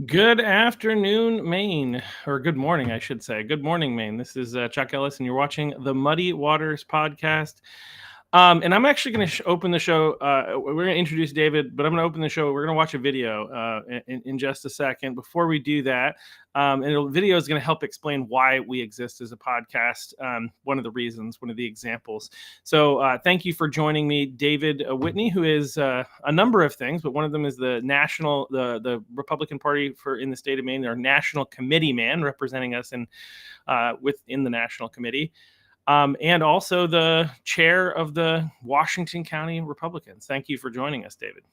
Good afternoon, Maine, or good morning, I should say. Good morning, Maine. This is Chuck Ellis, and you're watching the Muddy Waters podcast. And I'm actually going to open the show. We're going to introduce David, but I'm going to open the show. We're going to watch a video in just a second. Before we do that, and the video is going to help explain why we exist as a podcast. One of the reasons, one of the examples. So thank you for joining me, David Whitney, who is a number of things, but one of them is the the Republican Party in the state of Maine, our national committee man, representing us within the national committee. And also the chair of the Washington County Republicans. Thank you for joining us, David.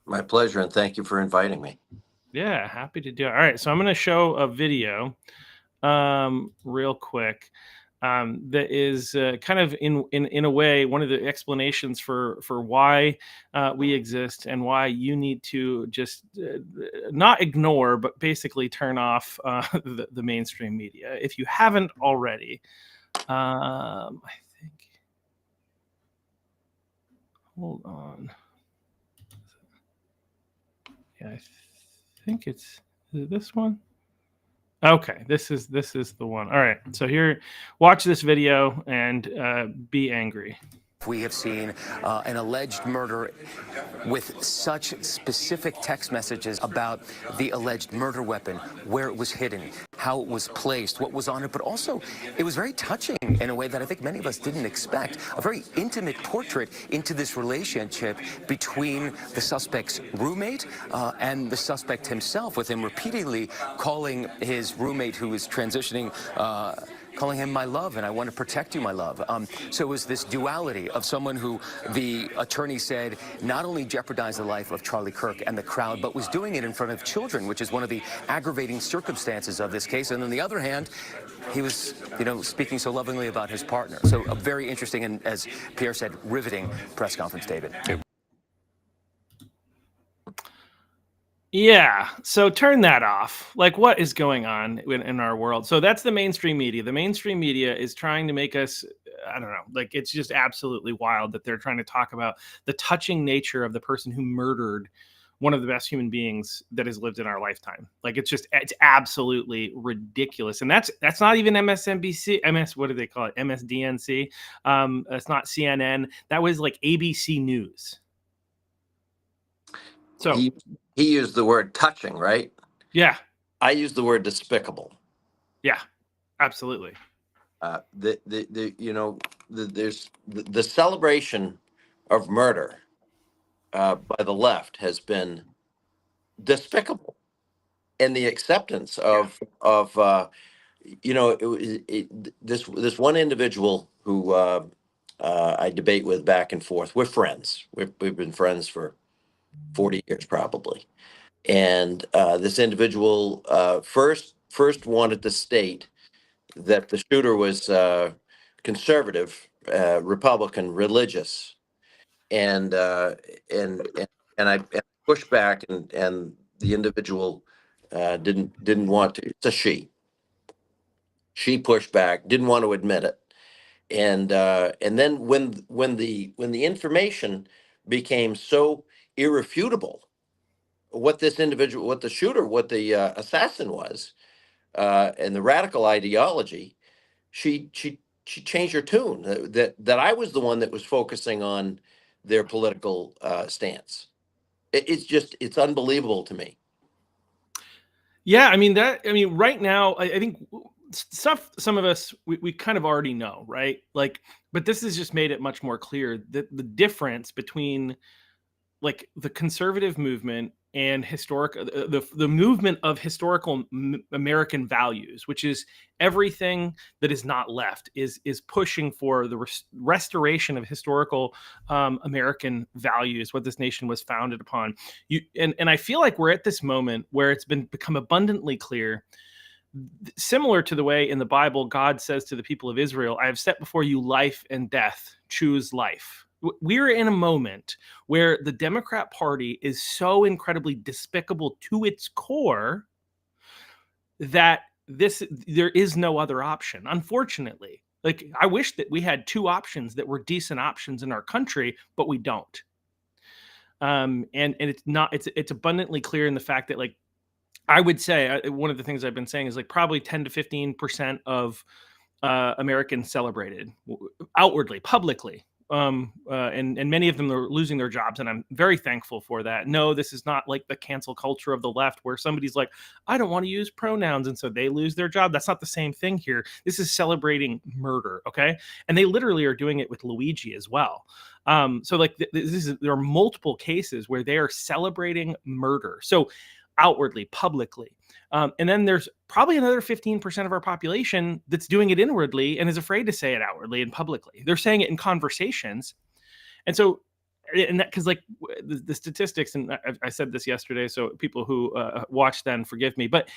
My pleasure, and thank you for inviting me. Yeah, happy to do it. All right, so I'm going to show a video real quick that is kind of in a way one of the explanations for why we exist and why you need to just not ignore, but basically turn off the mainstream media if you haven't already. I think. Hold on. Yeah, I think is it this one? Okay, this is the one. All right, so here, watch this video and be angry. We have seen an alleged murder with such specific text messages about the alleged murder weapon, where it was hidden, how it was placed, what was on it, but also it was very touching in a way that I think many of us didn't expect. A very intimate portrait into this relationship between the suspect's roommate and the suspect himself, with him repeatedly calling his roommate, who is transitioning, calling him my love, and I want to protect you, my love. So it was this duality of someone who the attorney said not only jeopardized the life of Charlie Kirk and the crowd, but was doing it in front of children, which is one of the aggravating circumstances of this case. And on the other hand, he was, speaking so lovingly about his partner. So a very interesting and, as Pierre said, riveting press conference, David. Yeah, so turn that off. Like, what is going on in our world? So that's the mainstream media. The mainstream media is trying to make us, I don't know, like it's just absolutely wild that they're trying to talk about the touching nature of the person who murdered one of the best human beings that has lived in our lifetime. Like it's absolutely ridiculous. And that's not even MSNBC, what do they call it? MSDNC. It's not CNN. That was like ABC News. So he used the word touching, right? Yeah. I used the word despicable. Yeah, absolutely. There's the celebration of murder by the left has been despicable, and the acceptance of this one individual who I debate with back and forth. We're friends. We've been friends for 40 years probably. And this individual first wanted to state that the shooter was conservative, Republican, religious, and I pushed back, and the individual didn't want to. It's a she. She pushed back, didn't want to admit it, and then when the information became so irrefutable, what this individual, what the shooter, what the assassin was, and the radical ideology, she changed her tune. That I was the one that was focusing on their political stance. It's unbelievable to me. Yeah, I mean right now, I think stuff some of us we kind of already know, right? Like, but this has just made it much more clear that the difference between like the conservative movement and the movement of historical American values, which is everything that is not left, is pushing for the restoration of historical American values, what this nation was founded upon. And I feel like we're at this moment where it's become abundantly clear, similar to the way in the Bible God says to the people of Israel, I have set before you life and death, choose life. We're in a moment where the Democrat Party is so incredibly despicable to its core that there is no other option, unfortunately. Like, I wish that we had two options that were decent options in our country, but we don't. And it's abundantly clear in the fact that, like, I would say one of the things I've been saying is like probably 10 to 15% of Americans celebrated outwardly, publicly. And many of them are losing their jobs, and I'm very thankful for that. No, this is not like the cancel culture of the left where somebody's like, I don't want to use pronouns, and so they lose their job. That's not the same thing here. This is celebrating murder, okay? And they literally are doing it with Luigi as well. So like there are multiple cases where they are celebrating murder. So outwardly, publicly. And then there's probably another 15% of our population that's doing it inwardly and is afraid to say it outwardly and publicly. They're saying it in conversations. And so, and that, because like the statistics, and I said this yesterday, so people who watch then forgive me, but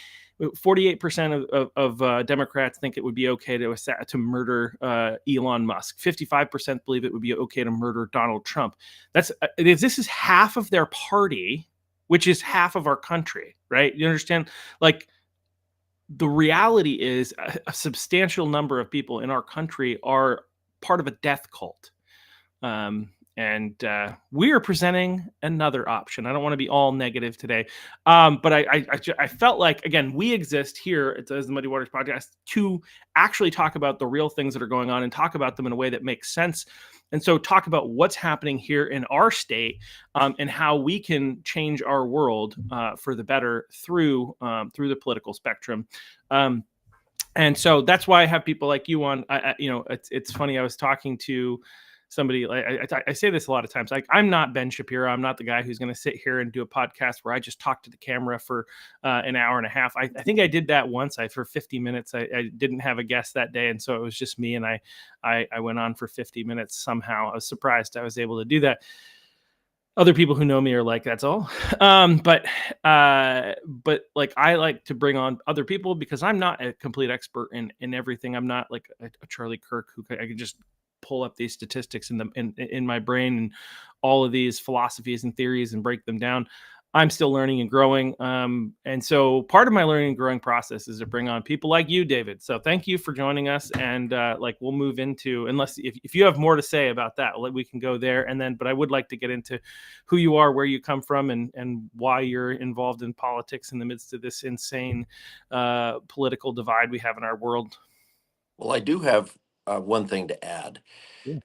48% of Democrats think it would be okay to murder Elon Musk. 55% believe it would be okay to murder Donald Trump. This is half of their party, which is half of our country, right? You understand? Like, the reality is a substantial number of people in our country are part of a death cult. And we are presenting another option. I don't want to be all negative today, but I felt like, again, we exist here as the Muddy Waters Podcast to actually talk about the real things that are going on and talk about them in a way that makes sense. And so talk about what's happening here in our state, and how we can change our world for the better through the political spectrum. And so that's why I have people like you on. It's funny. I was talking to somebody. I say this a lot of times. Like, I'm not Ben Shapiro. I'm not the guy who's going to sit here and do a podcast where I just talk to the camera for an hour and a half. I think I did that once. For 50 minutes. I didn't have a guest that day, and so it was just me. And I went on for 50 minutes somehow. I was surprised I was able to do that. Other people who know me are like, that's all. But like, I like to bring on other people because I'm not a complete expert in everything. I'm not like a Charlie Kirk who I can just pull up these statistics in my brain and all of these philosophies and theories and break them down. I'm still learning and growing. And so part of my learning and growing process is to bring on people like you, David. So thank you for joining us. And like, we'll move into, unless if you have more to say about that, we can go there. And then, but I would like to get into who you are, where you come from, and why you're involved in politics in the midst of this insane political divide we have in our world. Well, I do have one thing to add. Yeah.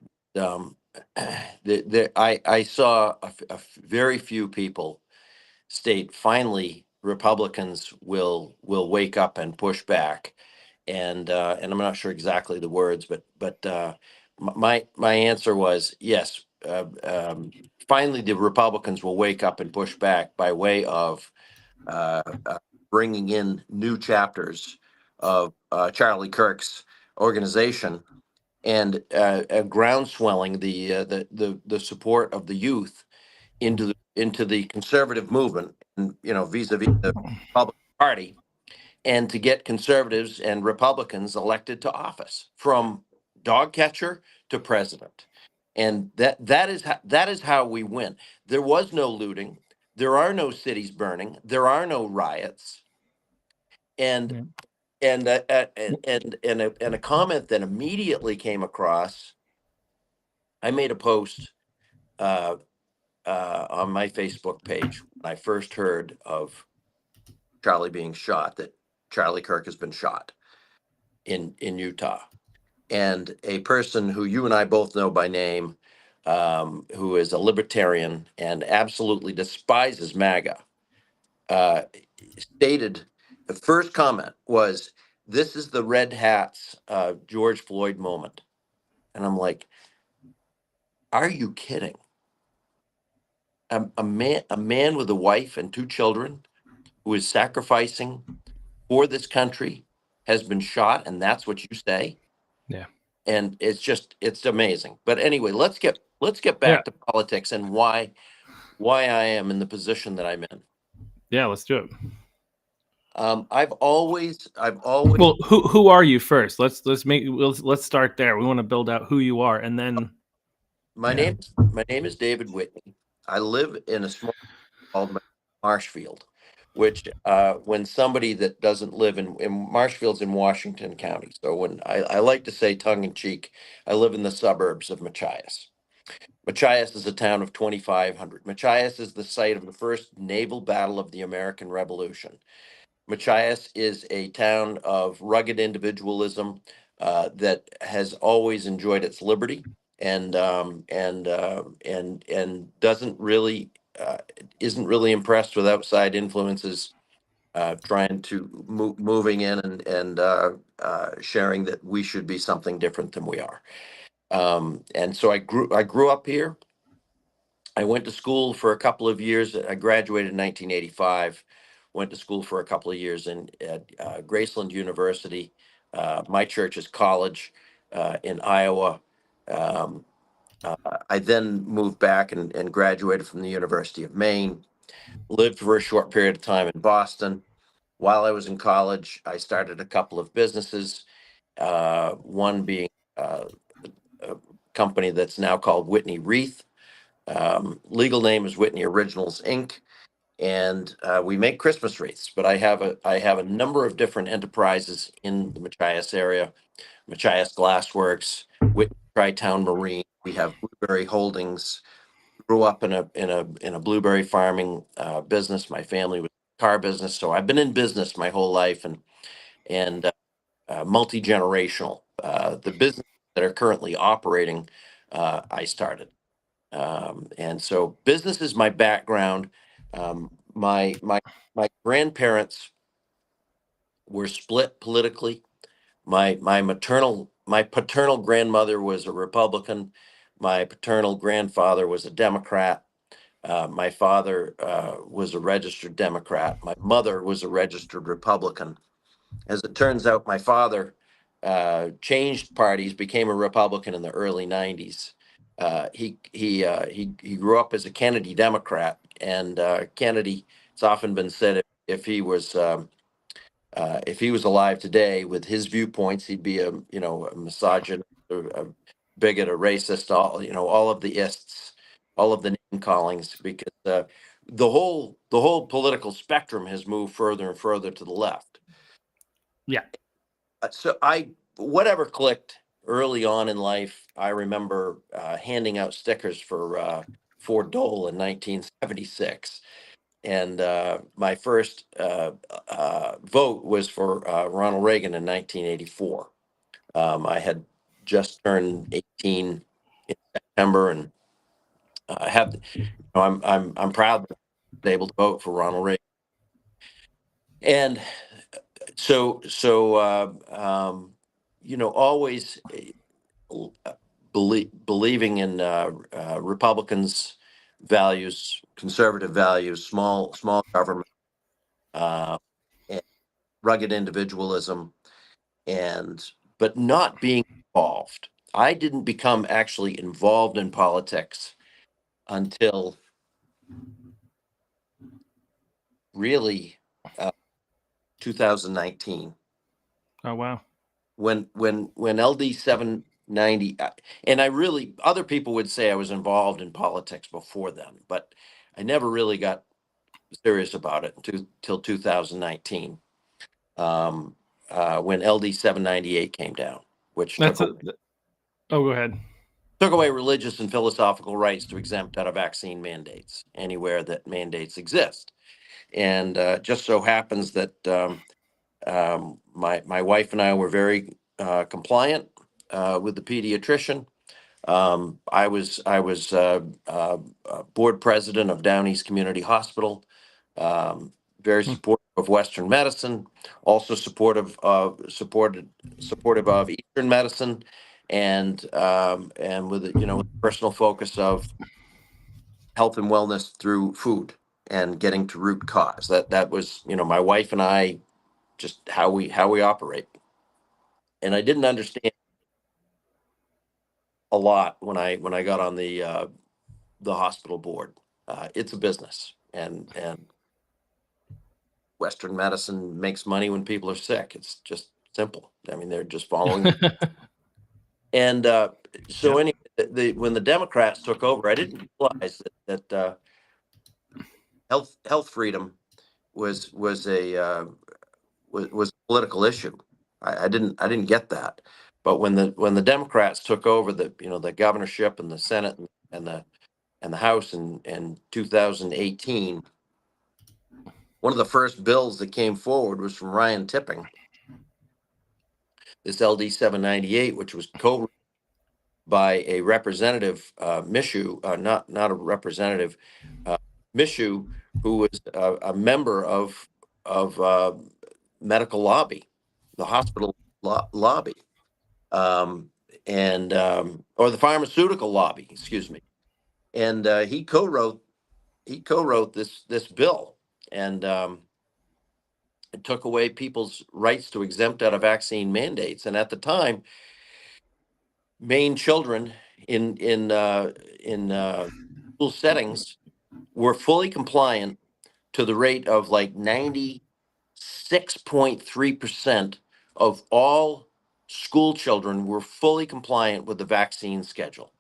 I saw very few people state finally Republicans will wake up and push back, and I'm not sure exactly the words, but my answer was yes. Finally, the Republicans will wake up and push back by way of bringing in new chapters of Charlie Kirk's organization and groundswelling the support of the youth into the conservative movement, and vis-a-vis the Republican Party, and to get conservatives and Republicans elected to office, from dog catcher to president. And that is how we win. There was no looting. There are no cities burning. There are no riots. And and a comment that immediately came across. I made a post on my Facebook page when I first heard of Charlie being shot, that Charlie Kirk has been shot in Utah. And a person who you and I both know by name, who is a libertarian and absolutely despises MAGA, stated, the first comment was, "This is the red hats George Floyd moment." And I'm like, are you kidding? A man with a wife and two children who is sacrificing for this country has been shot, and that's what you say? Yeah. And it's amazing. But anyway, let's get back to politics and why I am in the position that I'm in. Yeah, let's do it. I've always. Well, who are you first? Let's start there. We want to build out who you are, and then my name is David Whitney. I live in a small town called Marshfield, which when somebody that doesn't live in Marshfield's in Washington County. So when I like to say tongue in cheek, I live in the suburbs of Machias. Machias is a town of 2,500. Machias is the site of the first naval battle of the American Revolution. Machias is a town of rugged individualism that has always enjoyed its liberty and doesn't really isn't really impressed with outside influences trying to moving in and sharing that we should be something different than we are. And so I grew up here. I went to school for a couple of years. I graduated in 1985. Went to school for a couple of years at Graceland University, my church's college in Iowa. Um, I then moved back and graduated from the University of Maine. Lived for a short period of time in Boston. While I was in college, I started a couple of businesses. One being a company that's now called Whitney Wreath. Legal name is Whitney Originals Inc. And we make Christmas wreaths. But I have a number of different enterprises in the Machias area. Machias Glassworks, Whitney Tri-Town Marine. We have Blueberry Holdings. Grew up in a blueberry farming business. My family was in the car business, so I've been in business my whole life and multi generational. The business that are currently operating, I started. And so business is my background. My grandparents were split politically. My paternal grandmother was a Republican. My paternal grandfather was a Democrat. My father was a registered Democrat. My mother was a registered Republican. As it turns out, my father changed parties, became a Republican in the early '90s. He grew up as a Kennedy Democrat, and Kennedy. It's often been said if he was alive today with his viewpoints, he'd be a misogynist, a bigot, a racist, all of the ists, all of the name callings, because the whole political spectrum has moved further and further to the left. Yeah. So whatever clicked early on in life, I remember handing out stickers for Ford Dole in 1976. And my first vote was for Ronald Reagan in 1984. I had just turned 18 in September, and I'm proud that I was able to vote for Ronald Reagan. And always believing in Republicans' values, conservative values, small government, uh, and rugged individualism, but not being involved. I didn't become actually involved in politics until really uh, 2019. Oh, wow. When LD 790, and other people would say I was involved in politics before then, but I never really got serious about it until 2019, when LD 798 came down, which That's a. Oh, go ahead. took away religious and philosophical rights to exempt out of vaccine mandates anywhere that mandates exist. And just so happens that my wife and I were very compliant with the pediatrician. I was board president of Down East Community Hospital. Very Hmm. supportive of Western medicine, also supportive of Eastern medicine, and with with a personal focus of health and wellness through food and getting to root cause. That was my wife and I, just how we operate. And I didn't understand a lot when I got on the hospital board. It's a business, and Western medicine makes money when people are sick. It's just simple. I mean, they're just following. And so Yep. anyway, when the Democrats took over, I didn't realize that health freedom was a political issue. I didn't get that. But when the Democrats took over the governorship and the Senate and and the House in 2018. One of the first bills that came forward was from Ryan Tipping, this LD 798, which was co by a representative, Mishu, not a representative, Mishu, who was a member of medical lobby, the hospital lobby, and or the pharmaceutical lobby, excuse me. And he co-wrote this bill, and it took away people's rights to exempt out of vaccine mandates. And at the time, Maine children in school settings were fully compliant to the rate of like 96.3% of all school children were fully compliant with the vaccine schedule.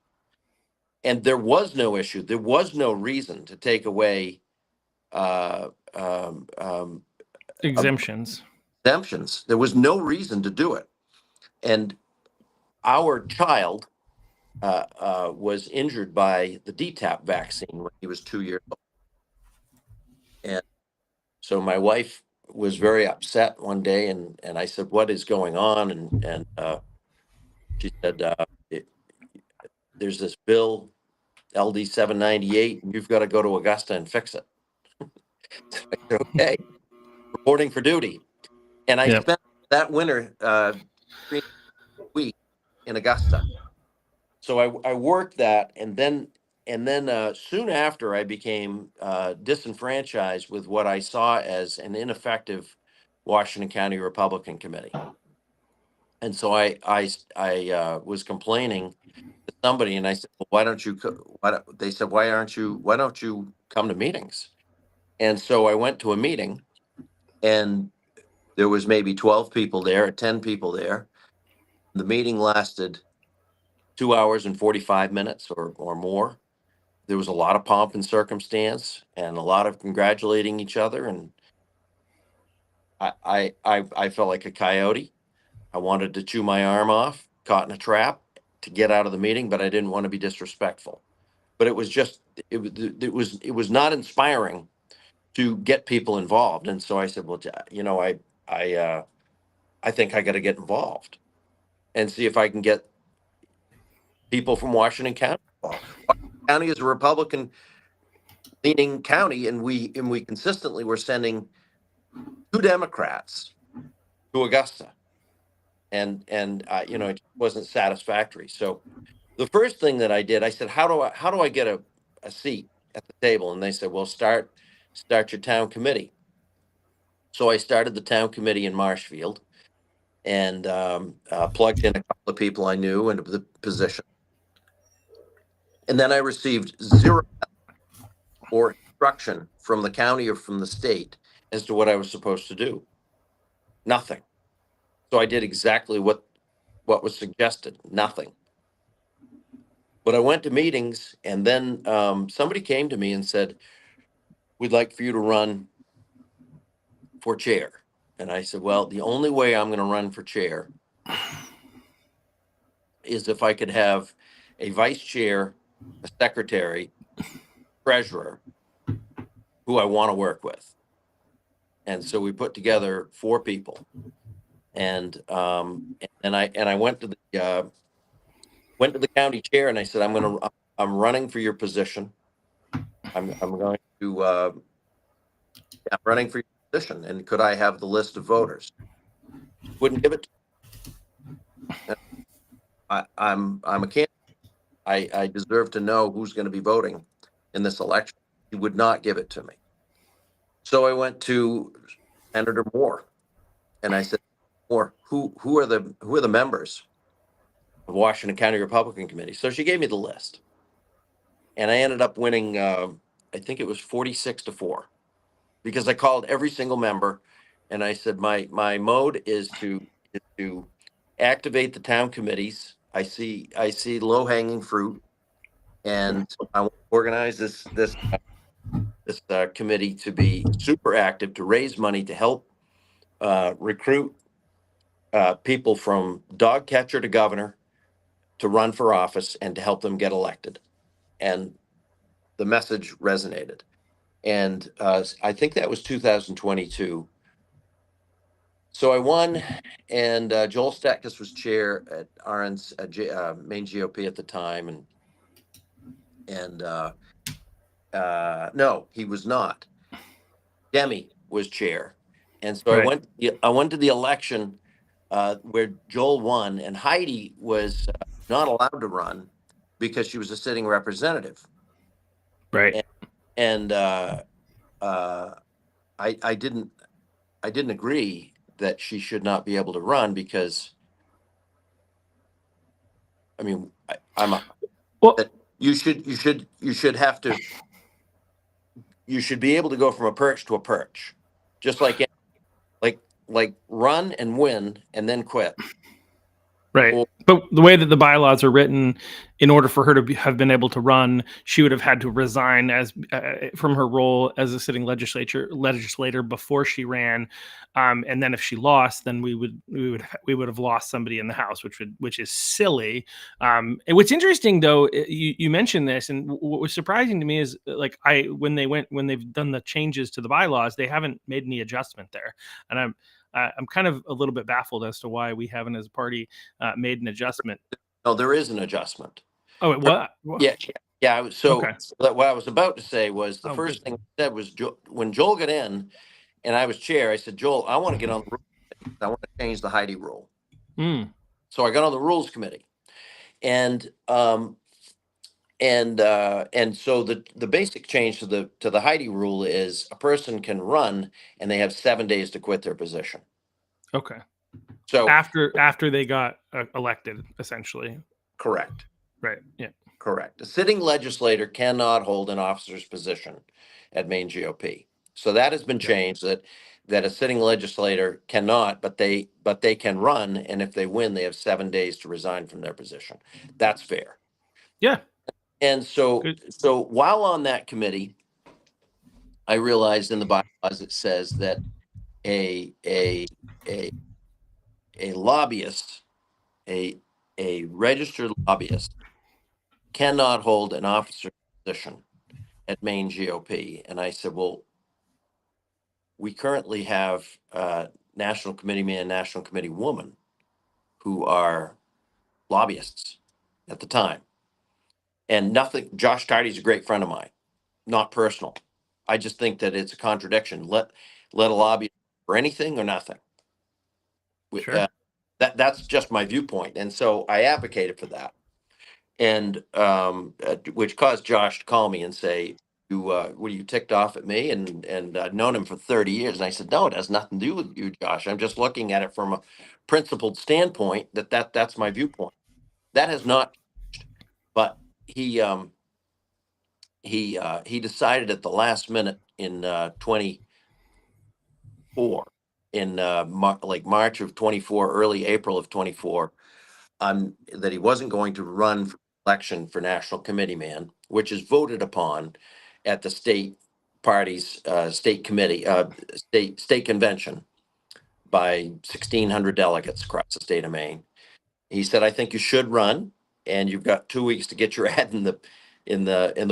And there was no issue. There was no reason to take away uh, um, um, Exemptions. exemptions. There was no reason to do it. And our child was injured by the DTaP vaccine when he was 2 years old. And so my wife was very upset one day, and I said, "What is going on?" And she said, "There's this bill, LD 798, and you've got to go to Augusta and fix it." So I said, "Okay, reporting for duty." And I Yep. spent that winter 3 weeks in Augusta. So I worked that, and then soon after I became disenfranchised with what I saw as an ineffective Washington County Republican committee. And so I was complaining to somebody, and I said, well, "Why don't you?" They said, Why don't you come to meetings?" And so I went to a meeting, and there was maybe 12 people there, or 10 people there. The meeting lasted 2 hours and 45 minutes or more. There was a lot of pomp and circumstance and a lot of congratulating each other. And I felt like a coyote. I wanted to chew my arm off, caught in a trap to get out of the meeting, but I didn't want to be disrespectful. But it was not inspiring to get people involved. And so I said, well, I I think I got to get involved and see if I can get people from Washington County involved. Washington County is a Republican leaning county, and we consistently were sending 2 Democrats to Augusta, and it wasn't satisfactory. So the first thing that I did, I said, how do I get a seat at the table? And they said, well, start your town committee. So I started the town committee in Marshfield, and plugged in a couple of people I knew into the position. And then I received zero or instruction from the county or from the state as to what I was supposed to do. Nothing. So I did exactly what was suggested. Nothing. But I went to meetings, and then somebody came to me and said, "We'd like for you to run for chair." And I said, "Well, the only way I'm going to run for chair is if I could have a vice chair, a secretary, treasurer, who I want to work with." And so we put together 4 people, and I went to the county chair, and I said, I'm running for your position. I'm going to I'm running for your position, and could I have the list of voters? Wouldn't give it to me. I'm a candidate. I deserve to know who's going to be voting in this election. He would not give it to me. So I went to Senator Moore, and I said, "Moore, who are the members of Washington County Republican Committee?" So she gave me the list, and I ended up winning. I think it was 46-4, because I called every single member, and I said, my mode is to activate the town committees. I see low hanging fruit, and I want to organize this committee to be super active, to raise money, to help recruit people from dog catcher to governor to run for office, and to help them get elected. and the message resonated. And I think that was 2022. So I won, and Joel Stackis was chair at RN's main GOP at the time, and no, he was not. Demi was chair, and so Right. I went to the election where Joel won, and Heidi was not allowed to run because she was a sitting representative, Right. and, and uh, I didn't agree that she should not be able to run because I mean I'm a, Well, that you should have to you should be able to go from a perch to a perch, just like like run and win and then quit. right. Or But the way that the bylaws are written, in order for her to have been able to run, she would have had to resign as from her role as a sitting legislator before she ran, and then if she lost, then we would have lost somebody in the House, which is silly. And what's interesting though, you mentioned this, and what was surprising to me is like when they've done the changes to the bylaws, they haven't made any adjustment there, and I'm kind of a little bit baffled as to why we haven't, as a party, made an adjustment. no, there is an adjustment. Oh, it what? Yeah, yeah. Okay. What I was about to say was the Oh, good. first thing I said was when Joel got in, and I was chair. I said, Joel, I want to get on the rules committee. I want to change the Heidi rule. Mm, So I got on the rules committee, and so the basic change to the Heidi rule is a person can run and they have 7 days to quit their position. okay. So After they got elected, essentially. correct. Right. Yeah. Correct. A sitting legislator cannot hold an officer's position at Maine GOP. So that has been Yeah. changed that a sitting legislator cannot, but they can run, and if they win, they have 7 days to resign from their position. That's fair. Yeah. And so Good. so while on that committee, I realized in the bylaws it says that a a a a lobbyist, a a registered lobbyist cannot hold an officer position at Maine GOP. And I said, well, we currently have national committee man, national committee woman who are lobbyists at the time. And nothing, Josh Tardy's a great friend of mine, not personal. I just think that it's a contradiction. Let a lobbyist for anything or nothing. Sure. That's just my viewpoint. And so I advocated for that. And which caused Josh to call me and say, "Were you ticked off at me?" And I'd known him for 30 years, and I said, "No, it has nothing to do with you, Josh. I'm just looking at it from a principled standpoint. That's my viewpoint. That has not, but he he decided at the last minute in 24, in like March of 24, early April of 24, that he wasn't going to run for election for national committee man, which is voted upon at the state party's state committee, state convention by 1,600 delegates across the state of Maine. He said, "I think you should run, and you've got 2 weeks to get your ad in the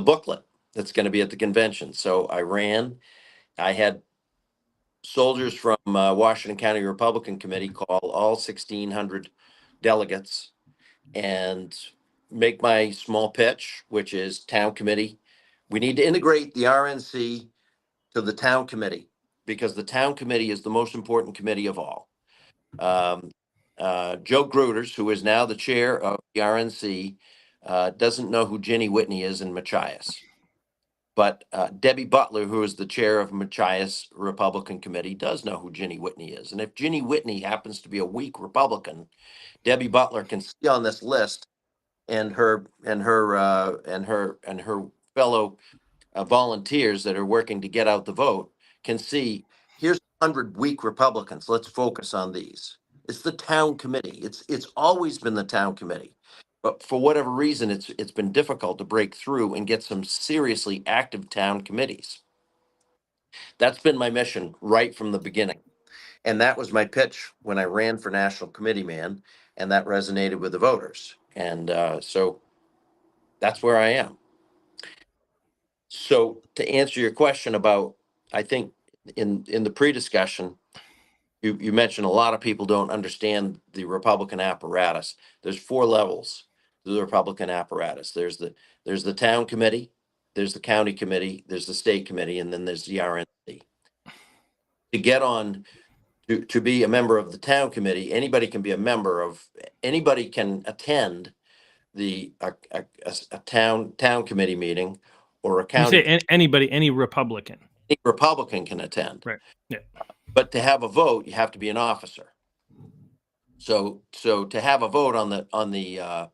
booklet that's going to be at the convention." So I ran. I had soldiers from Washington County Republican Committee call all 1,600 delegates and make my small pitch, which is town committee. We need to integrate the RNC to the town committee because the town committee is the most important committee of all. Joe Gruters, who is now the chair of the RNC, doesn't know who Ginny Whitney is in Machias. But Debbie Butler, who is the chair of Machias Republican Committee, does know who Ginny Whitney is. And if Ginny Whitney happens to be a weak Republican, Debbie Butler can see on this list, and her fellow volunteers that are working to get out the vote can see, here's 100 weak Republicans. Let's focus on these. It's the town committee. It's always been the town committee. But for whatever reason, it's been difficult to break through and get some seriously active town committees. That's been my mission right from the beginning. And that was my pitch when I ran for national committee man, and that resonated with the voters. And so that's where I am. So to answer your question about, I think in the pre-discussion, you mentioned a lot of people don't understand the Republican apparatus. There's 4 levels to the Republican apparatus. There's the town committee, there's the county committee, there's the state committee, and then there's the RNC. To get on to be a member of the town committee, anybody can be a member of, anybody can attend the a town committee meeting, or a You county. say anybody, any Republican, Any Republican can attend, right? Yeah. but to have a vote, you have to be an officer. So to have a vote on the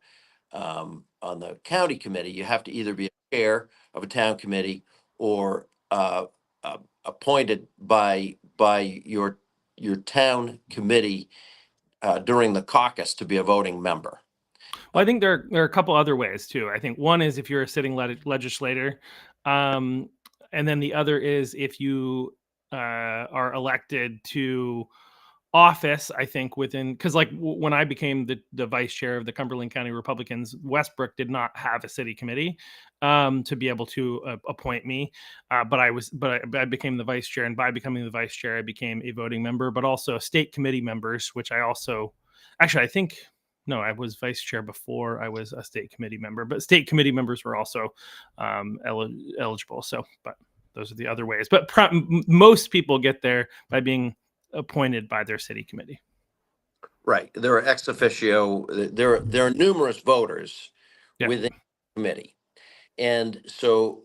county committee, you have to either be a chair of a town committee, or appointed by your town committee during the caucus to be a voting member. Well, I think there are a couple other ways too. I think one is if you're a sitting legislator, and then the other is if you are elected to office. I think within, because like when I became the vice chair of the Cumberland County Republicans, Westbrook did not have a city committee to be able to appoint me, but I became the vice chair, and by becoming the vice chair, I became a voting member, but also state committee members, which I also actually I think. No, I was vice chair before I was a state committee member, but state committee members were also eligible. So, but those are the other ways. But most people get there by being appointed by their city committee. Right. There are ex officio, there are numerous voters within the committee. And so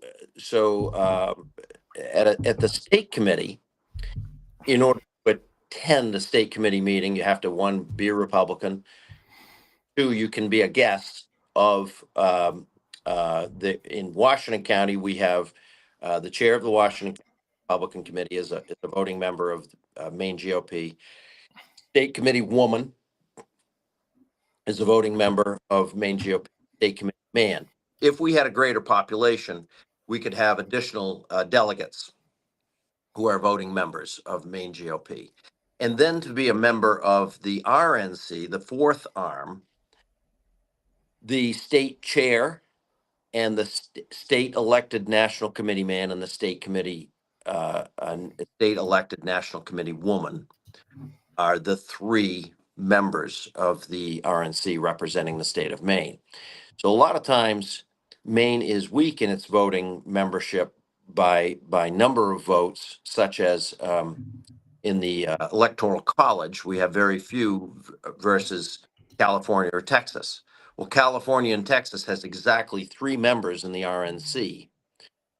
at the state committee, in order to attend the state committee meeting, you have to, 1, be a Republican. 2, you can be a guest of in Washington County, we have the chair of the Washington Republican Committee is a voting member of Maine GOP. State committee woman is a voting member of Maine GOP. State committee man. If we had a greater population, we could have additional delegates who are voting members of Maine GOP. And then to be a member of the RNC, the 4th arm, the state chair and the state elected national committee man and the state committee, state elected national committee woman are the 3 members of the RNC representing the state of Maine. So a lot of times Maine is weak in its voting membership by number of votes, such as in the electoral college, we have very few versus California or Texas. Well, California and Texas has exactly 3 members in the RNC,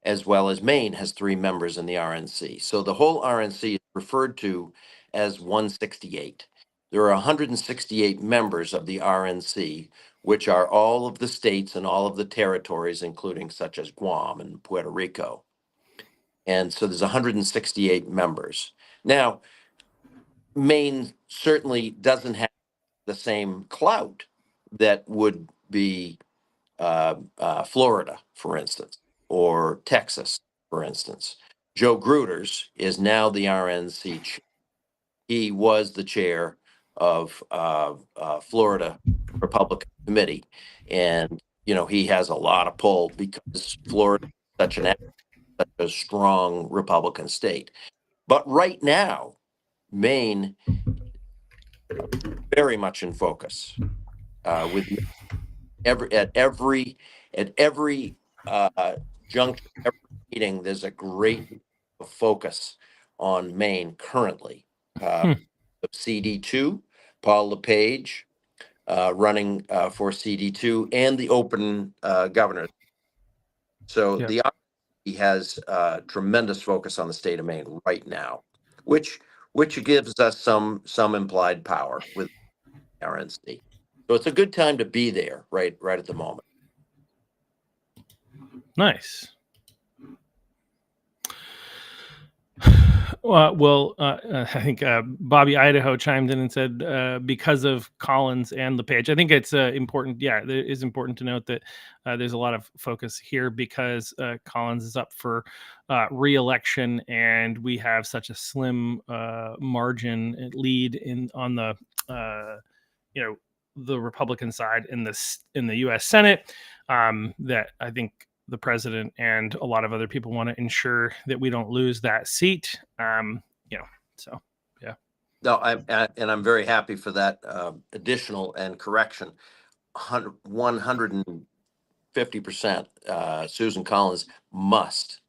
as well as Maine has 3 members in the RNC. So the whole RNC is referred to as 168. There are 168 members of the RNC, which are all of the states and all of the territories, including such as Guam and Puerto Rico. And so there's 168 members. Now, Maine certainly doesn't have the same clout that would be Florida, for instance, or Texas, for instance. Joe Gruters is now the RNC chair. He was the chair of Florida Republican Committee, and he has a lot of pull because Florida is such a strong Republican state. But right now, Maine very much in focus with at every juncture, every meeting. There's a great focus on Maine currently. CD2, Paul LePage running for CD2 and the open governor. So the RNC has tremendous focus on the state of Maine right now, which gives us some implied power with RNC. So it's a good time to be there right at the moment. Nice. Well, I think Bobby Idaho chimed in and said because of Collins and LePage. I think it's important. Yeah, it is important to note that there's a lot of focus here because Collins is up for re-election, and we have such a slim margin lead on the the Republican side in the U.S. Senate that I think the president and a lot of other people want to ensure that we don't lose that seat. So yeah. No, I'm very happy for that additional and correction. 150%. Susan Collins must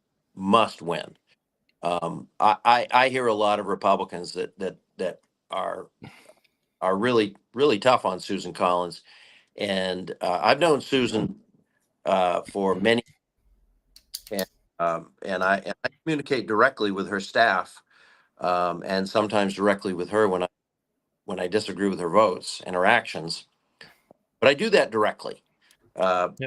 win. I hear a lot of Republicans that are really tough on Susan Collins, and I've known Susan for many, and I communicate directly with her staff, and sometimes directly with her when I disagree with her votes and her actions. But I do that directly. Yep.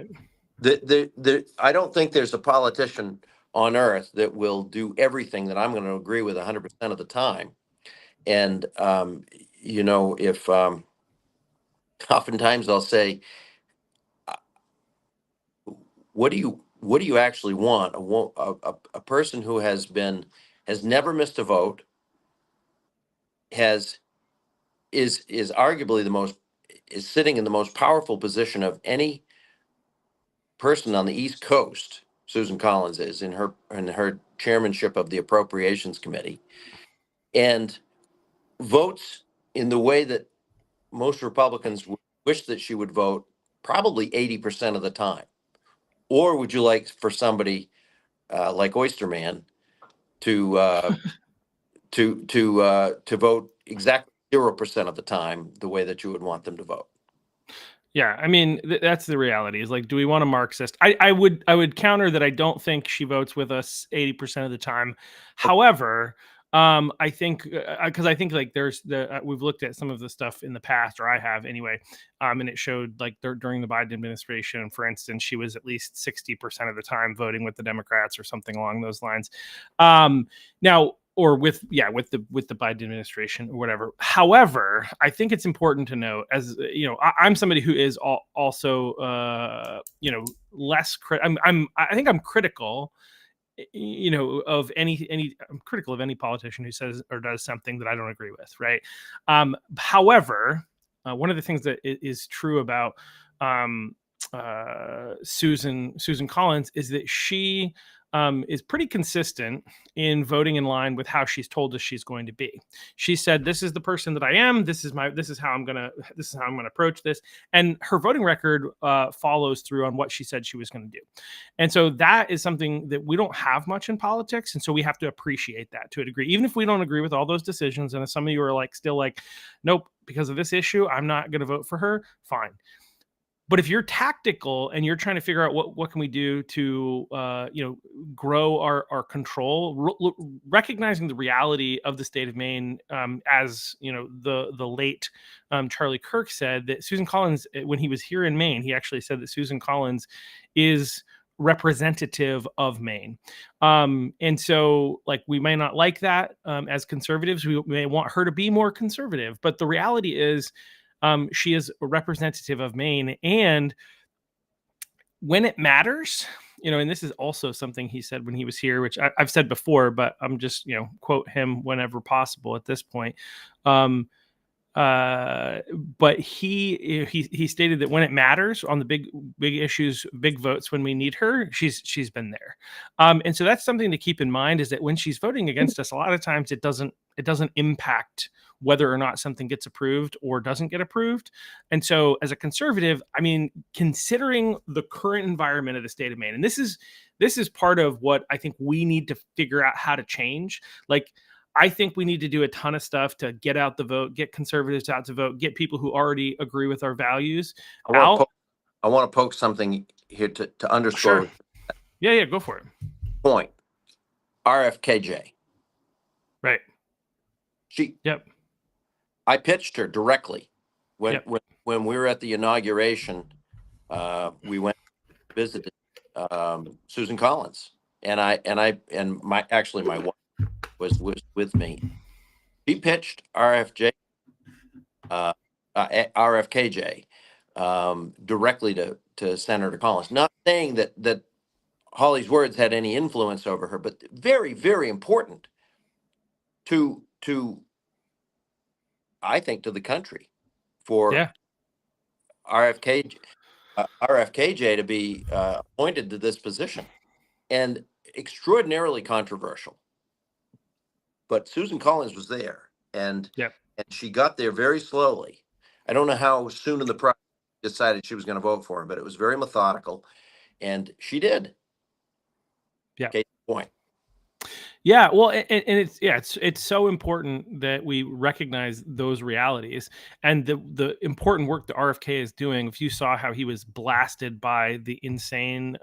I don't think there's a politician on earth that will do everything that I'm going to agree with 100% of the time. And if oftentimes I'll say, what do you actually want? A person who has never missed a vote, is arguably is sitting in the most powerful position of any person on the East Coast. Susan Collins is in her chairmanship of the Appropriations Committee, and votes in the way that most Republicans wish that she would vote, probably 80% of the time. Or would you like for somebody like Oysterman to vote exactly 0% of the time the way that you would want them to vote? Yeah, I mean that's the reality. Is like, do we want a Marxist? I would counter that. I don't think she votes with us 80% of the time. However, I think because I think like there's we've looked at some of the stuff in the past, or I have anyway, and it showed like during the Biden administration, for instance, she was at least 60% of the time voting with the Democrats or something along those lines. Now, or with the Biden administration or whatever. However, I think it's important to note, as you know, I'm somebody who is also less I think I'm critical, of I'm critical of any politician who says or does something that I don't agree with, right? However, one of the things that is true about Susan Collins is that she is pretty consistent in voting in line with how she's told us she's going to be. She said, "This is the person that I am. This is how I'm gonna approach this." And her voting record follows through on what she said she was going to do. And so that is something that we don't have much in politics, and so we have to appreciate that to a degree, even if we don't agree with all those decisions. And if some of you are like still like, "Nope, because of this issue, I'm not going to vote for her," fine. But if you're tactical and you're trying to figure out what can we do to grow our control, recognizing the reality of the state of Maine, as the late Charlie Kirk said that Susan Collins, when he was here in Maine, he actually said that Susan Collins is representative of Maine. And so like we may not like that as conservatives. We may want her to be more conservative, but the reality is she is a representative of Maine, and when it matters, and this is also something he said when he was here, which I've said before, but I'm just, quote him whenever possible at this point. But he stated that when it matters on the big issues, big votes, when we need her, she's been there. And so that's something to keep in mind, is that when she's voting against us, a lot of times it doesn't impact whether or not something gets approved or doesn't get approved. And so as a conservative, I mean, considering the current environment of the state of Maine, and this is part of what I think we need to figure out how to change. Like, I think we need to do a ton of stuff to get out the vote, get conservatives out to vote, get people who already agree with our values out. I want to poke something here to underscore. Sure. Yeah, go for it. Point. RFKJ. Right. Yep. I pitched her directly when we were at the inauguration. We went and visited Susan Collins, and my wife was with me. He pitched RFKJ directly to Senator Collins. Not saying that Holly's words had any influence over her, but very, very important to I think to the country for RFK RFKJ to be appointed to this position, and extraordinarily controversial. But Susan Collins was there, and Yep. she got there very slowly. I don't know how soon in the process she decided she was going to vote for him, but it was very methodical, and she did. Yeah. Case in point. Yeah, well, and it's so important that we recognize those realities and the important work that RFK is doing. If you saw how he was blasted by the insane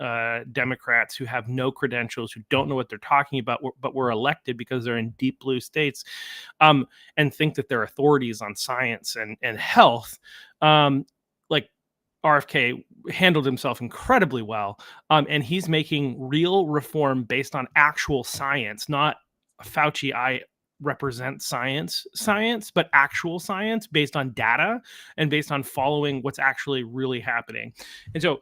Democrats who have no credentials, who don't know what they're talking about, but were elected because they're in deep blue states, and think that they're authorities on science and health, like RFK handled himself incredibly well, and he's making real reform based on actual science, not Fauci. I represent science, but actual science based on data and based on following what's actually really happening. And so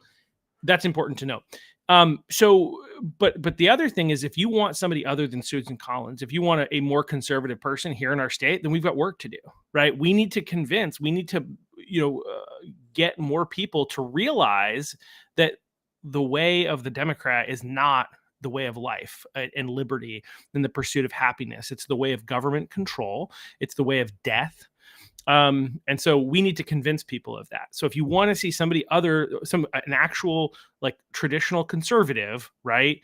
that's important to know. But the other thing is, if you want somebody other than Susan Collins, if you want a more conservative person here in our state, then we've got work to do, right? We need to get more people to realize that the way of the Democrat is not the way of life and liberty and the pursuit of happiness. It's the way of government control. It's the way of death. And so we need to convince people of that. So if you want to see an actual like traditional conservative, right,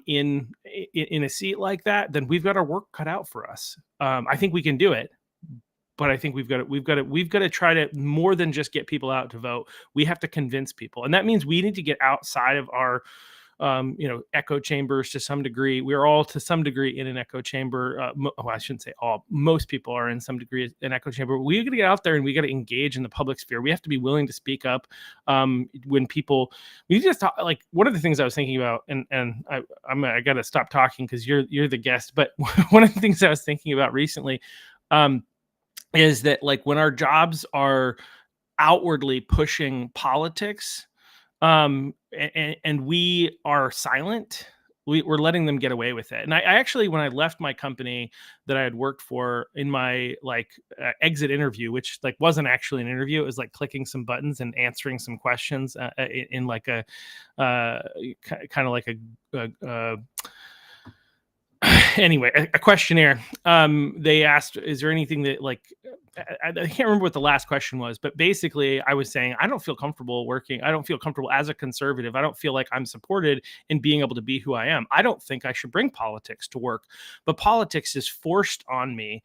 in a seat like that, then we've got our work cut out for us. I think we can do it, but I think we've got to try to more than just get people out to vote. We have to convince people, and that means we need to get outside of our echo chambers to some degree. We're all to some degree in an echo chamber. I shouldn't say all. Most people are in some degree an echo chamber. We got to get out there and we got to engage in the public sphere. We have to be willing to speak up when people. We just talk, like one of the things I was thinking about, and I got to stop talking because you're the guest. But one of the things I was thinking about recently is that like when our jobs are outwardly pushing politics, and we are silent, we're letting them get away with it. And I actually, when I left my company that I had worked for, in my exit interview, which like wasn't actually an interview, it was like clicking some buttons and answering some questions in like a kind of like a anyway, a questionnaire. They asked, is there anything that like, I can't remember what the last question was, but basically I was saying, I don't feel comfortable working. I don't feel comfortable as a conservative. I don't feel like I'm supported in being able to be who I am. I don't think I should bring politics to work, but politics is forced on me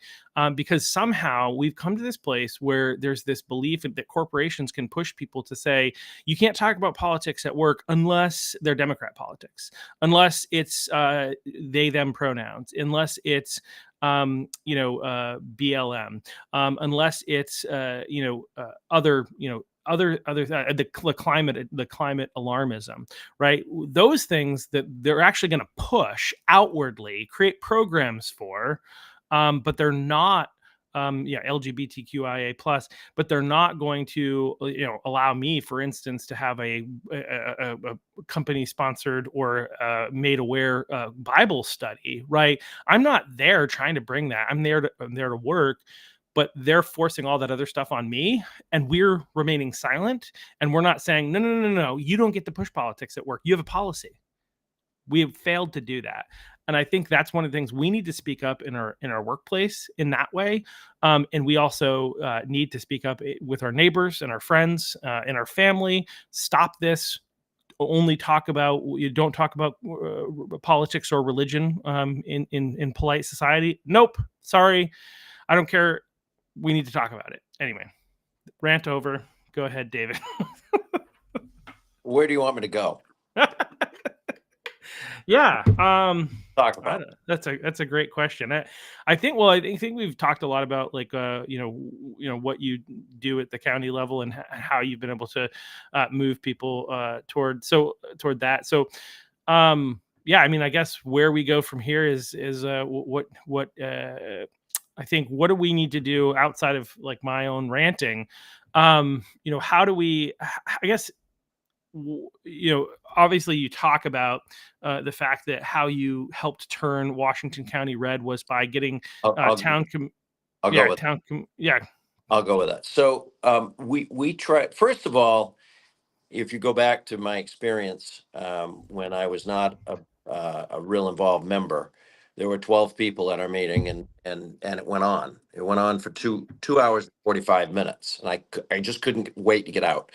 because somehow we've come to this place where there's this belief that corporations can push people to say, you can't talk about politics at work unless they're Democrat politics, unless it's they, them pronouns, unless it's BLM, unless it's the climate alarmism, right? Those things that they're actually going to push outwardly, create programs for, but they're not LGBTQIA plus, but they're not going to allow me, for instance, to have a company sponsored or made aware Bible study, right? I'm not there trying to bring that. I'm there to work, but they're forcing all that other stuff on me, and we're remaining silent, and we're not saying no, you don't get to push politics at work. You have a policy. We have failed to do that. And I think that's one of the things we need to speak up in our workplace in that way. And we also need to speak up with our neighbors and our friends and our family. Stop this. Don't talk about politics or religion in polite society. Nope. Sorry. I don't care. We need to talk about it. Anyway, rant over. Go ahead, David. Where do you want me to go? Yeah. Talk about it. That's a great question. I think we've talked a lot about like what you do at the county level and how you've been able to move people toward that. So yeah, I mean, I guess where we go from here is what I think, what do we need to do outside of like my own ranting? How do we, I guess, obviously you talk about the fact that how you helped turn Washington County red was by getting I'll go with that. So we try, first of all, if you go back to my experience, when I was not a real involved member, there were 12 people at our meeting, and it went on. It went on for two hours and 45 minutes, and I just couldn't wait to get out.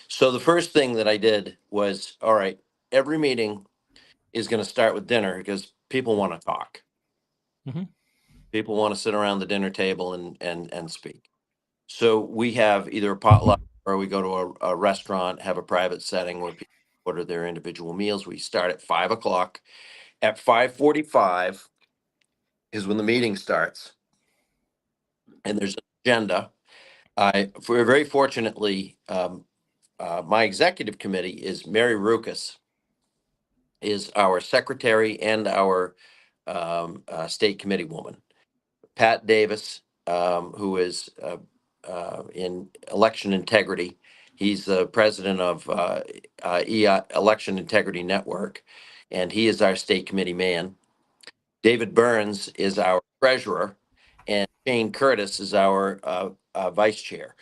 So the first thing that I did was, all right, every meeting is going to start with dinner because people want to talk. Mhm. People want to sit around the dinner table and speak. So we have either a potluck or we go to a restaurant, have a private setting where people order their individual meals. We start at 5 o'clock. At 5:45 is when the meeting starts, and there's an agenda. We're very fortunately, my executive committee is Mary Ruckus, is our secretary and our state committee woman. Pat Davis, who is in election integrity. He's the president of Election Integrity Network, and he is our state committee man. David Burns is our treasurer, and Shane Curtis is our vice chair.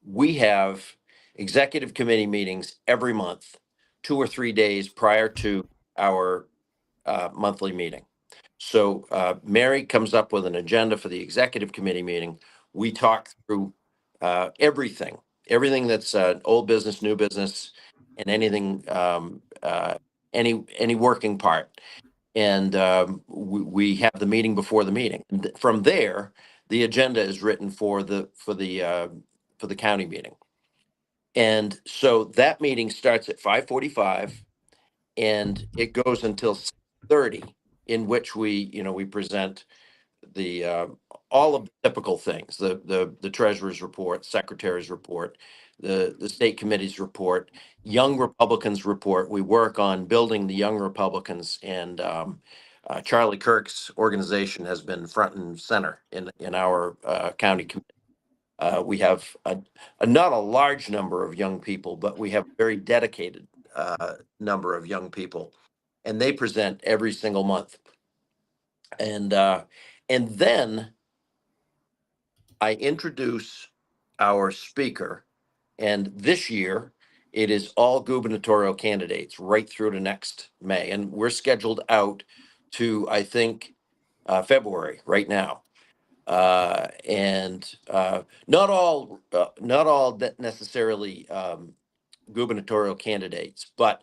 We have executive committee meetings every month, 2 or 3 days prior to our monthly meeting. So Mary comes up with an agenda for the executive committee meeting. We talk through everything that's old business, new business, and anything, any working part. And we have the meeting before the meeting. And from there, the agenda is written for the county meeting. And so that meeting starts at 5:45, and it goes until 6:30, in which we present the all of the typical things, the treasurer's report, secretary's report, the state committee's report, young Republicans report. We work on building the young Republicans, and Charlie Kirk's organization has been front and center in our county committee. We have not a large number of young people, but we have a very dedicated number of young people, and they present every single month. And then I introduce our speaker, and this year it is all gubernatorial candidates right through to next May, and we're scheduled out to, I think, February right now. And not all that necessarily gubernatorial candidates, but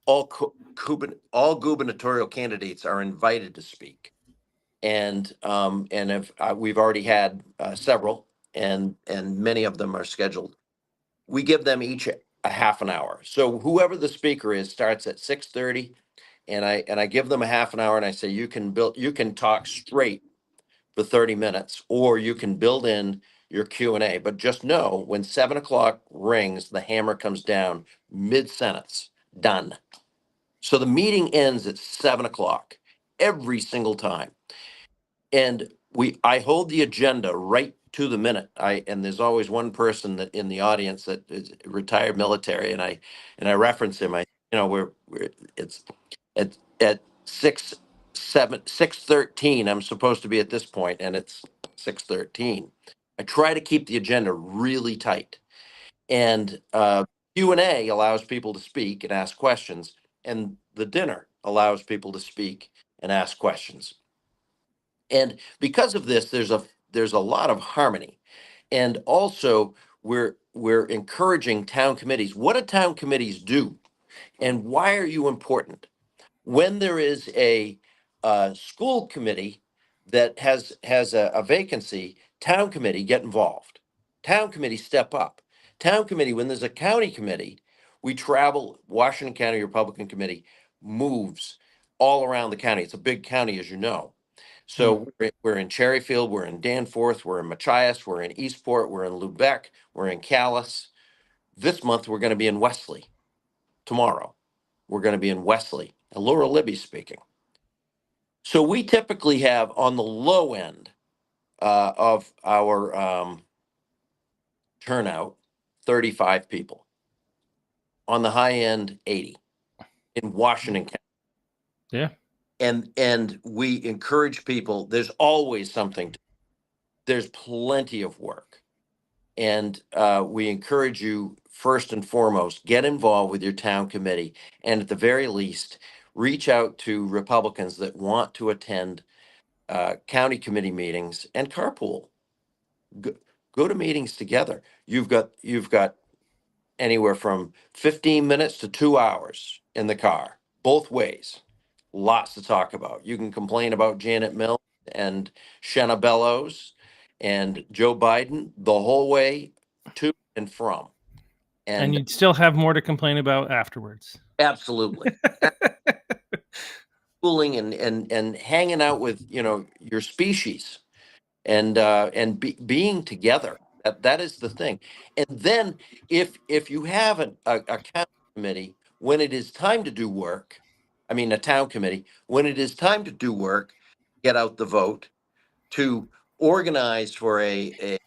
all gubernatorial candidates are invited to speak. And if we've already had several, and many of them are scheduled. We give them each a half an hour. So whoever the speaker is starts at 6:30, and I give them a half an hour, and I say you can talk straight for 30 minutes, or you can build in your Q&A. But just know, when 7 o'clock rings, the hammer comes down mid-sentence. Done. So the meeting ends at 7 o'clock every single time. And I hold the agenda right to the minute. And there's always one person that in the audience that is retired military, and I reference him. It's at 6:13. I'm supposed to be at this point, and it's 6:13. I try to keep the agenda really tight, and Q&A allows people to speak and ask questions, and the dinner allows people to speak and ask questions. And because of this, there's a lot of harmony. And also, we're encouraging town committees. What do town committees do, and why are you important? When there is a school committee that has a vacancy, town committee get involved. Town committee step up. Town committee, when there's a county committee, we travel. Washington County Republican Committee moves all around the county. It's a big county, as you know. So we're in Cherryfield, we're in Danforth, we're in Machias, we're in Eastport, we're in Lubec, we're in Calais. This month we're going to be in Wesley. Tomorrow we're going to be in Wesley, and Laura Libby's speaking. So we typically have, on the low end of our turnout, 35 people. On the high end, 80 in Washington County. Yeah. And we encourage people. There's always something. There's plenty of work. And we encourage you, first and foremost, get involved with your town committee. And at the very least, reach out to Republicans that want to attend county committee meetings and carpool. Go to meetings together. You've got anywhere from 15 minutes to 2 hours in the car, both ways. Lots to talk about. You can complain about Janet Mills and Shenna Bellows and Joe Biden the whole way to and from. And And you'd still have more to complain about afterwards. absolutely. Schooling and hanging out with, your species and being together. That is the thing. And then if you have a county committee, when it is time to do work, I mean a town committee, when it is time to do work, get out the vote to organize for an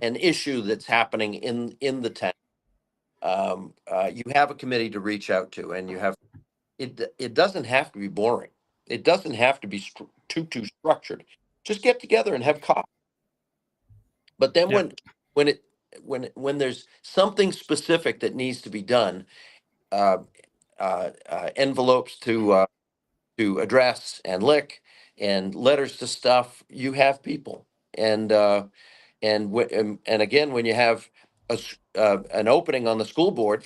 issue that's happening in the town. You have a committee to reach out to, and you have it doesn't have to be boring. It doesn't have to be too structured. Just get together and have coffee. But then Yeah. when there's something specific that needs to be done, uh, envelopes to address and lick, and letters to stuff, you have people. And again, when you have an opening on the school board,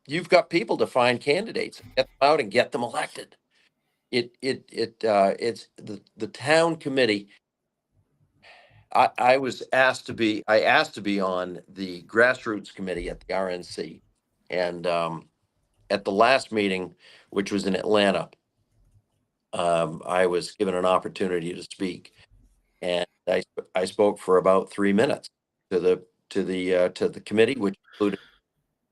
you've got people to find candidates, get them out, and get them elected. It's the town committee. I asked to be on the grassroots committee at the RNC, and at the last meeting, which was in Atlanta, I was given an opportunity to speak, and I spoke for about 3 minutes to the committee, which included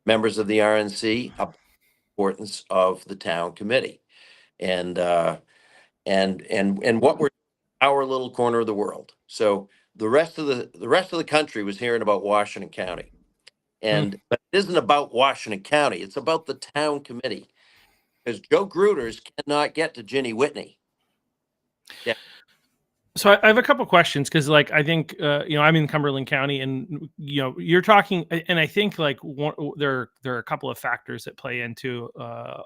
members of the RNC, about the importance of the town committee, and what we're our little corner of the world. So the rest of the country was hearing about Washington County, but it isn't about Washington County. It's about the town committee, because Joe Gruters cannot get to Ginny Whitney. Yeah. So I have a couple questions, because I think I'm in Cumberland County, and you're talking, and I think there are a couple of factors that play into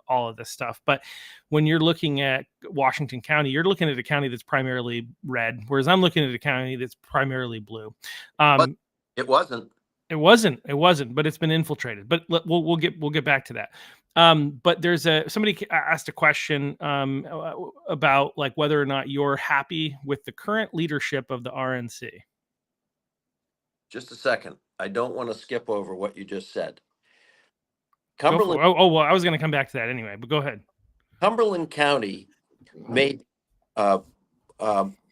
all of this stuff. But when you're looking at Washington County, you're looking at a county that's primarily red, whereas I'm looking at a county that's primarily blue. But it wasn't. It wasn't, but it's been infiltrated. But we'll get back to that. But there's somebody asked a question about whether or not you're happy with the current leadership of the RNC. Just a second. I don't want to skip over what you just said. Cumberland. Well, I was going to come back to that anyway, but go ahead. Cumberland County made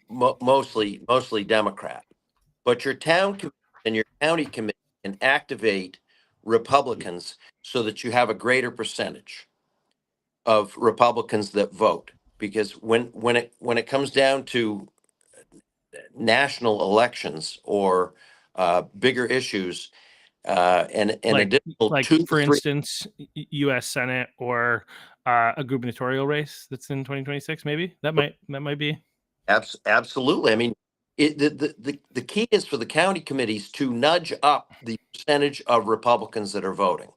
mostly Democrat, but your town and your county committee can activate Republicans so that you have a greater percentage of Republicans that vote. Because when it comes down to national elections or bigger issues, and additional 2 to for 3. instance, U.S. Senate or a gubernatorial race that's in 2026, maybe that might be. Absolutely. I mean, the key is for the county committees to nudge up the percentage of Republicans that are voting.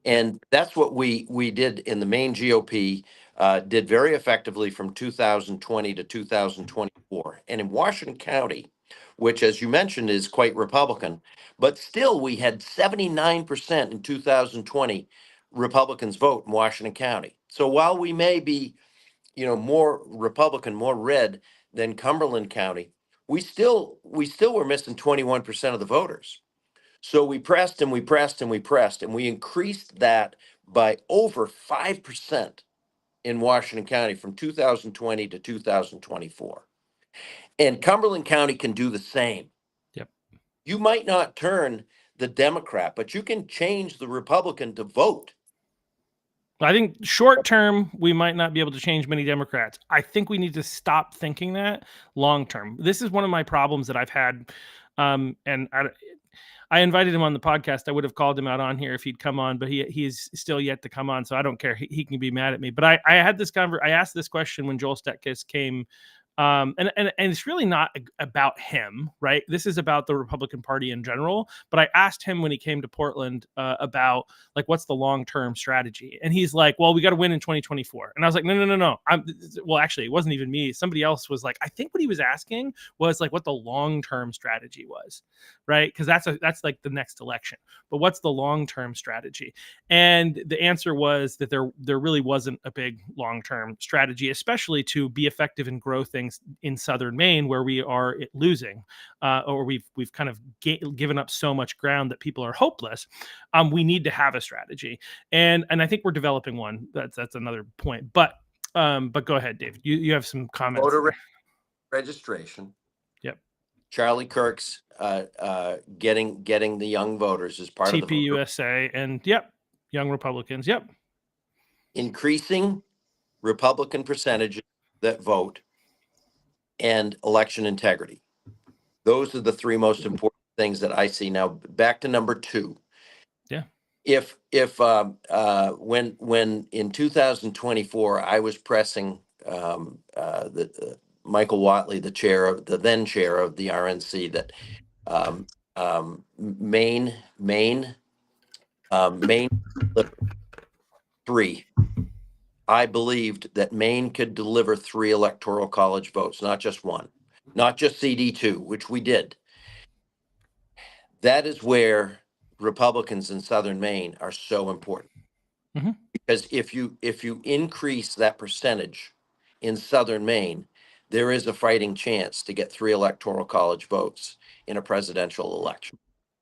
And that's what we did in the main GOP, did very effectively from 2020 to 2024. And in Washington County, which, as you mentioned, is quite Republican, but still we had 79% in 2020 Republicans vote in Washington County. So while we may be, more Republican, more red than Cumberland County, we still were missing 21% of the voters. So we pressed and we pressed and we pressed, and we increased that by over 5% in Washington County from 2020 to 2024. And Cumberland County can do the same. Yep. You might not turn the Democrat, but you can change the Republican to vote. I think short term, we might not be able to change many Democrats. I think we need to stop thinking that long term. This is one of my problems that I've had. And I invited him on the podcast. I would have called him out on here if he'd come on, but he's still yet to come on. So I don't care. He can be mad at me. But I had this I asked this question when Joel Stetkis came And it's really not about him, right? This is about the Republican Party in general. But I asked him when he came to Portland about like what's the long-term strategy, and he's like, "Well, we got to win in 2024." And I was like, "No. Well, actually, it wasn't even me. Somebody else was like, I think what he was asking was like what the long-term strategy was, right? Because that's like the next election. But what's the long-term strategy?" And the answer was that there really wasn't a big long-term strategy, especially to be effective and grow things in southern Maine, where we are losing, or we've kind of given up so much ground that people are hopeless. We need to have a strategy, and I think we're developing one. That's another point. But go ahead, Dave. You have some comments Voter there. registration. Yep. Charlie Kirk's getting the young voters as part of the voter. TPUSA and yep, Young Republicans. Yep. Increasing Republican percentages that vote and election integrity. Those are the three most important things that I see. Now back to number two. Yeah. If when in 2024 I was pressing Michael Watley, the then chair of the RNC, that Maine three. I believed that Maine could deliver 3 electoral college votes, not just one, not just CD2, which we did. That is where Republicans in southern Maine are so important. Mm-hmm. Because if you increase that percentage in southern Maine, there is a fighting chance to get 3 electoral college votes in a presidential election.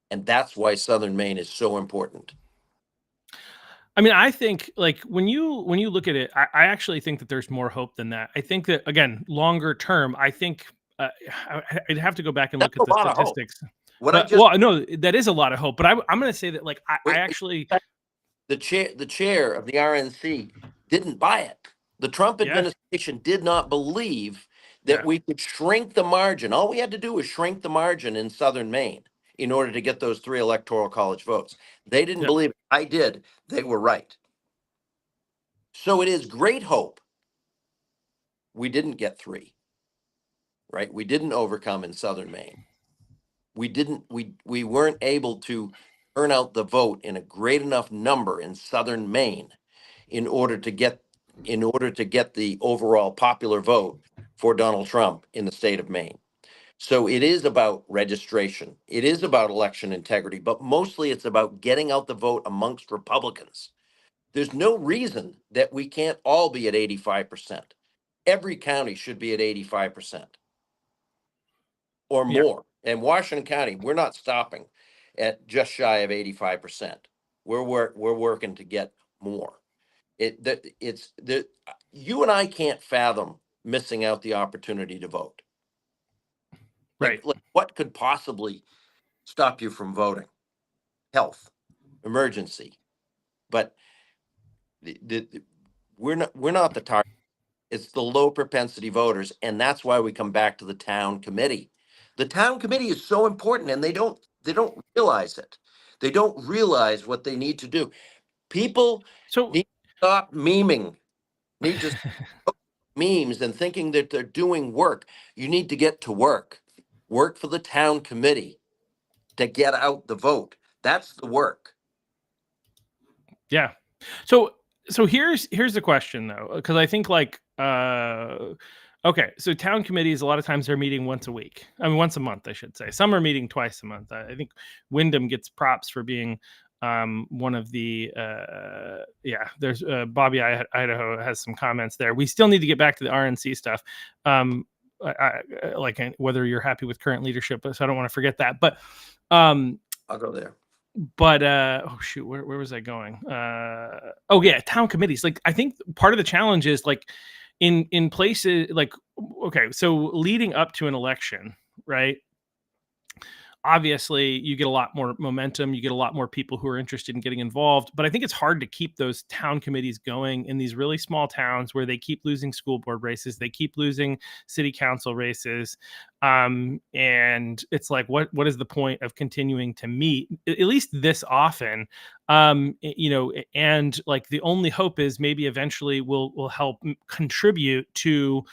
And that's why southern Maine is so important. I mean, I think like when you look at it, I actually think that there's more hope than that. I think that again, longer term, I think I'd have to go back and That's look at a the lot of hope. statistics. What I But just well, no, that is a lot of hope. But I'm going to say that like I wait, actually the chair of the RNC didn't buy it. The Trump Yeah. administration did not believe that Yeah. we could shrink the margin. All we had to do was shrink the margin in southern Maine in order to get those 3 electoral college votes. They didn't Yep. believe it. I did. They were right. So it is great hope. We didn't get 3, right? We didn't overcome in southern Maine. We weren't able to turn out the vote in a great enough number in southern Maine in order to get the overall popular vote for Donald Trump in the state of Maine. So it is about registration. It is about election integrity, but mostly it's about getting out the vote amongst Republicans. There's no reason that we can't all be at 85%. Every county should be at 85% or Yeah. more. And Washington County, we're not stopping at just shy of 85%. We're working to get more. You and I can't fathom missing out the opportunity to vote. Right. Like what could possibly stop you from voting? Health, emergency, but we're not the target. It's the low propensity voters, and that's why we come back to the town committee. The town committee is so important, and they don't realize it. They don't realize what they need to do. People So need to stop memeing. Need to stop memes and thinking that they're doing work. You need to get to work. Work for the town committee to get out the vote. That's the work. yeah. So here's the question though, because I think like okay, so town committees a lot of times they're meeting once a week. I mean once a month, I should say. Some are meeting twice a month. I think Wyndham gets props for being one of the there's Bobby Idaho has some comments there. We still need to get back to the RNC stuff. Like whether you're happy with current leadership, so I don't want to forget that. But I'll go there. But oh shoot, where was I going? Oh yeah, town committees. Like I think part of the challenge is like in places like okay, so leading up to an election, right? Obviously, you get a lot more momentum, you get a lot more people who are interested in getting involved, but I think it's hard to keep those town committees going in these really small towns where they keep losing school board races, they keep losing city council races. And it's like, what is the point of continuing to meet at least this often? And like the only hope is maybe eventually we'll help contribute to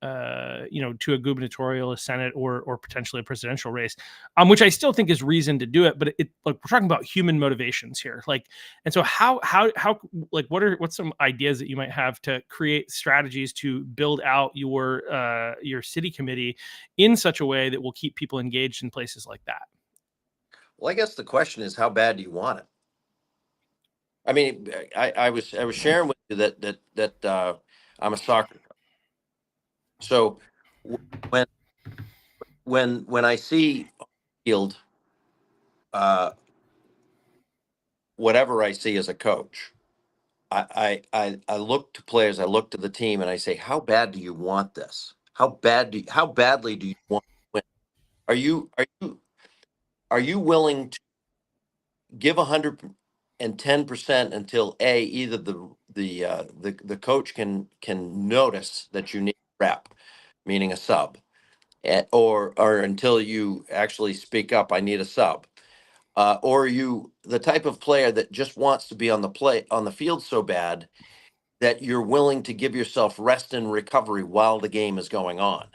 to a gubernatorial, a Senate, or potentially a presidential race, which I still think is reason to do it. But like we're talking about human motivations here, like, and so how like what's some ideas that you might have to create strategies to build out your city committee in such a way that will keep people engaged in places like that? Well, I guess the question is, how bad do you want it? I mean, I was sharing with you that I'm a soccer coach. So when when I see field, uh, whatever I see as a coach, I look to players, I look to the team, and I say, how bad do you want this? How badly do you want to win? Are you willing to give 110% until either the coach can notice that you need a rep, meaning a sub, or until you actually speak up, I need a sub, or you the type of player that just wants to be on the field so bad that you're willing to give yourself rest and recovery while the game is going on.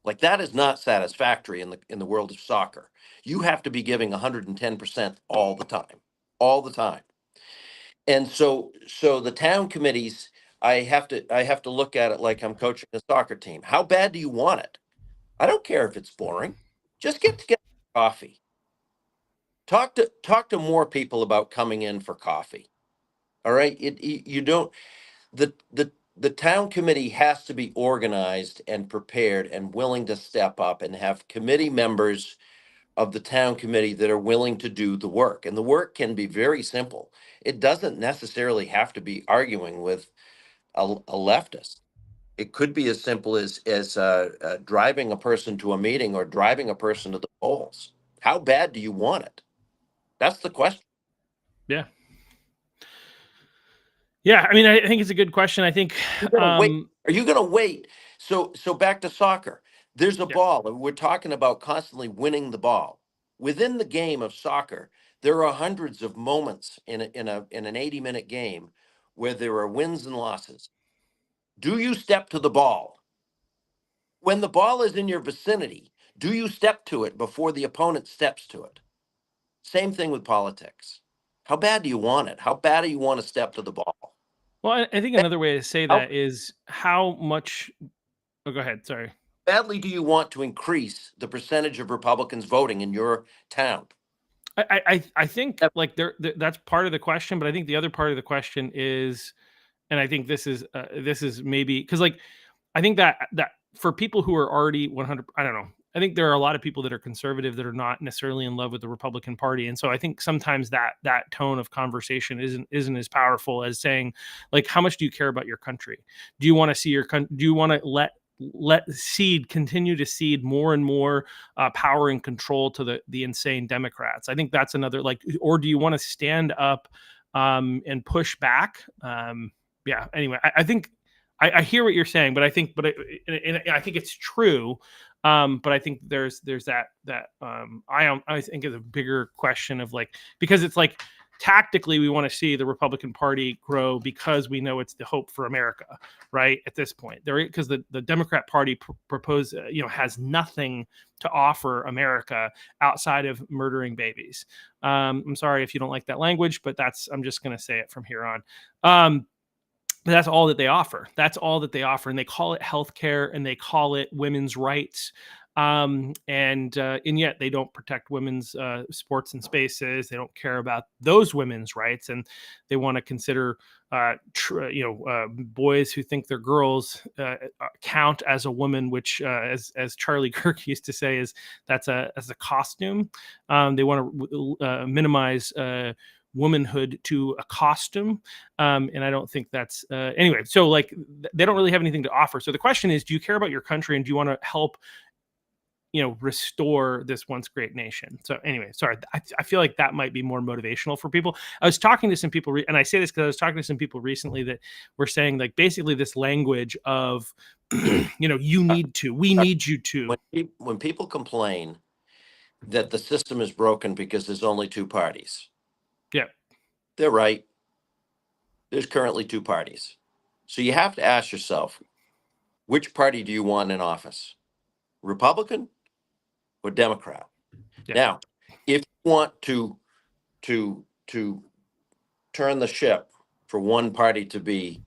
Like, that is not satisfactory in the world of soccer. You have to be giving 110% all the time, all the time. And so the town committees, I have to look at it like I'm coaching a soccer team. How bad do you want it? I don't care if it's boring. Just get together for coffee. Talk to more people about coming in for coffee. All right. You don't the town committee has to be organized and prepared and willing to step up and have committee members of the town committee that are willing to do the work. And the work can be very simple. It doesn't necessarily have to be arguing with a leftist. It could be as simple as driving a person to a meeting or driving a person to the polls. How bad do you want it? That's the question. Yeah. Yeah, I mean, I think it's a good question. I think, You're gonna wait. Are you going to wait? So back to soccer. There's a yeah, ball, and we're talking about constantly winning the ball. Within the game of soccer, there are hundreds of moments in an 80-minute game where there are wins and losses. Do you step to the ball? When the ball is in your vicinity, do you step to it before the opponent steps to it? Same thing with politics. How bad do you want it? How bad do you want to step to the ball? well, I think another way to say How that is how much. Oh, go ahead. Sorry. badly do you want to increase the percentage of Republicans voting in your town? I think like that's part of the question, but I think the other part of the question is, and I think this is maybe because like I think that for people who are already 100, I don't know. I think there are a lot of people that are conservative that are not necessarily in love with the Republican Party, and so I think sometimes that tone of conversation isn't as powerful as saying, like, how much do you care about your country? Do you want to see do you want to continue to cede more and more power and control to the insane Democrats? I think that's another, like, or do you want to stand up and push back? Yeah. Anyway, I think I hear what you're saying, but I think, and I think it's true. But I think there's I think it's a bigger question of, like, because it's like tactically we want to see the Republican Party grow because we know it's the hope for America, right? At this point, because the Democrat Party has nothing to offer America outside of murdering babies. I'm sorry if you don't like that language, but I'm just going to say it from here on. But that's all that they offer. That's all that they offer, and they call it healthcare and they call it women's rights. And yet they don't protect women's sports and spaces. They don't care about those women's rights, and they want to consider boys who think they're girls count as a woman, which as Charlie Kirk used to say, is that's a costume. They want to minimize womanhood to a costume, and I don't think that's anyway. So, like, they don't really have anything to offer. So the question is, do you care about your country, and do you want to help restore this once great nation? So anyway, sorry, I feel like that might be more motivational for people. I was talking to some people, and I say this because I was talking to some people recently that were saying, like, basically this language of you need to, we need you to. When people complain that the system is broken because there's only two parties, Yeah. they're right. There's currently two parties. So you have to ask yourself, which party do you want in office? Republican or Democrat? Yeah. Now, if you want to turn the ship for one party to be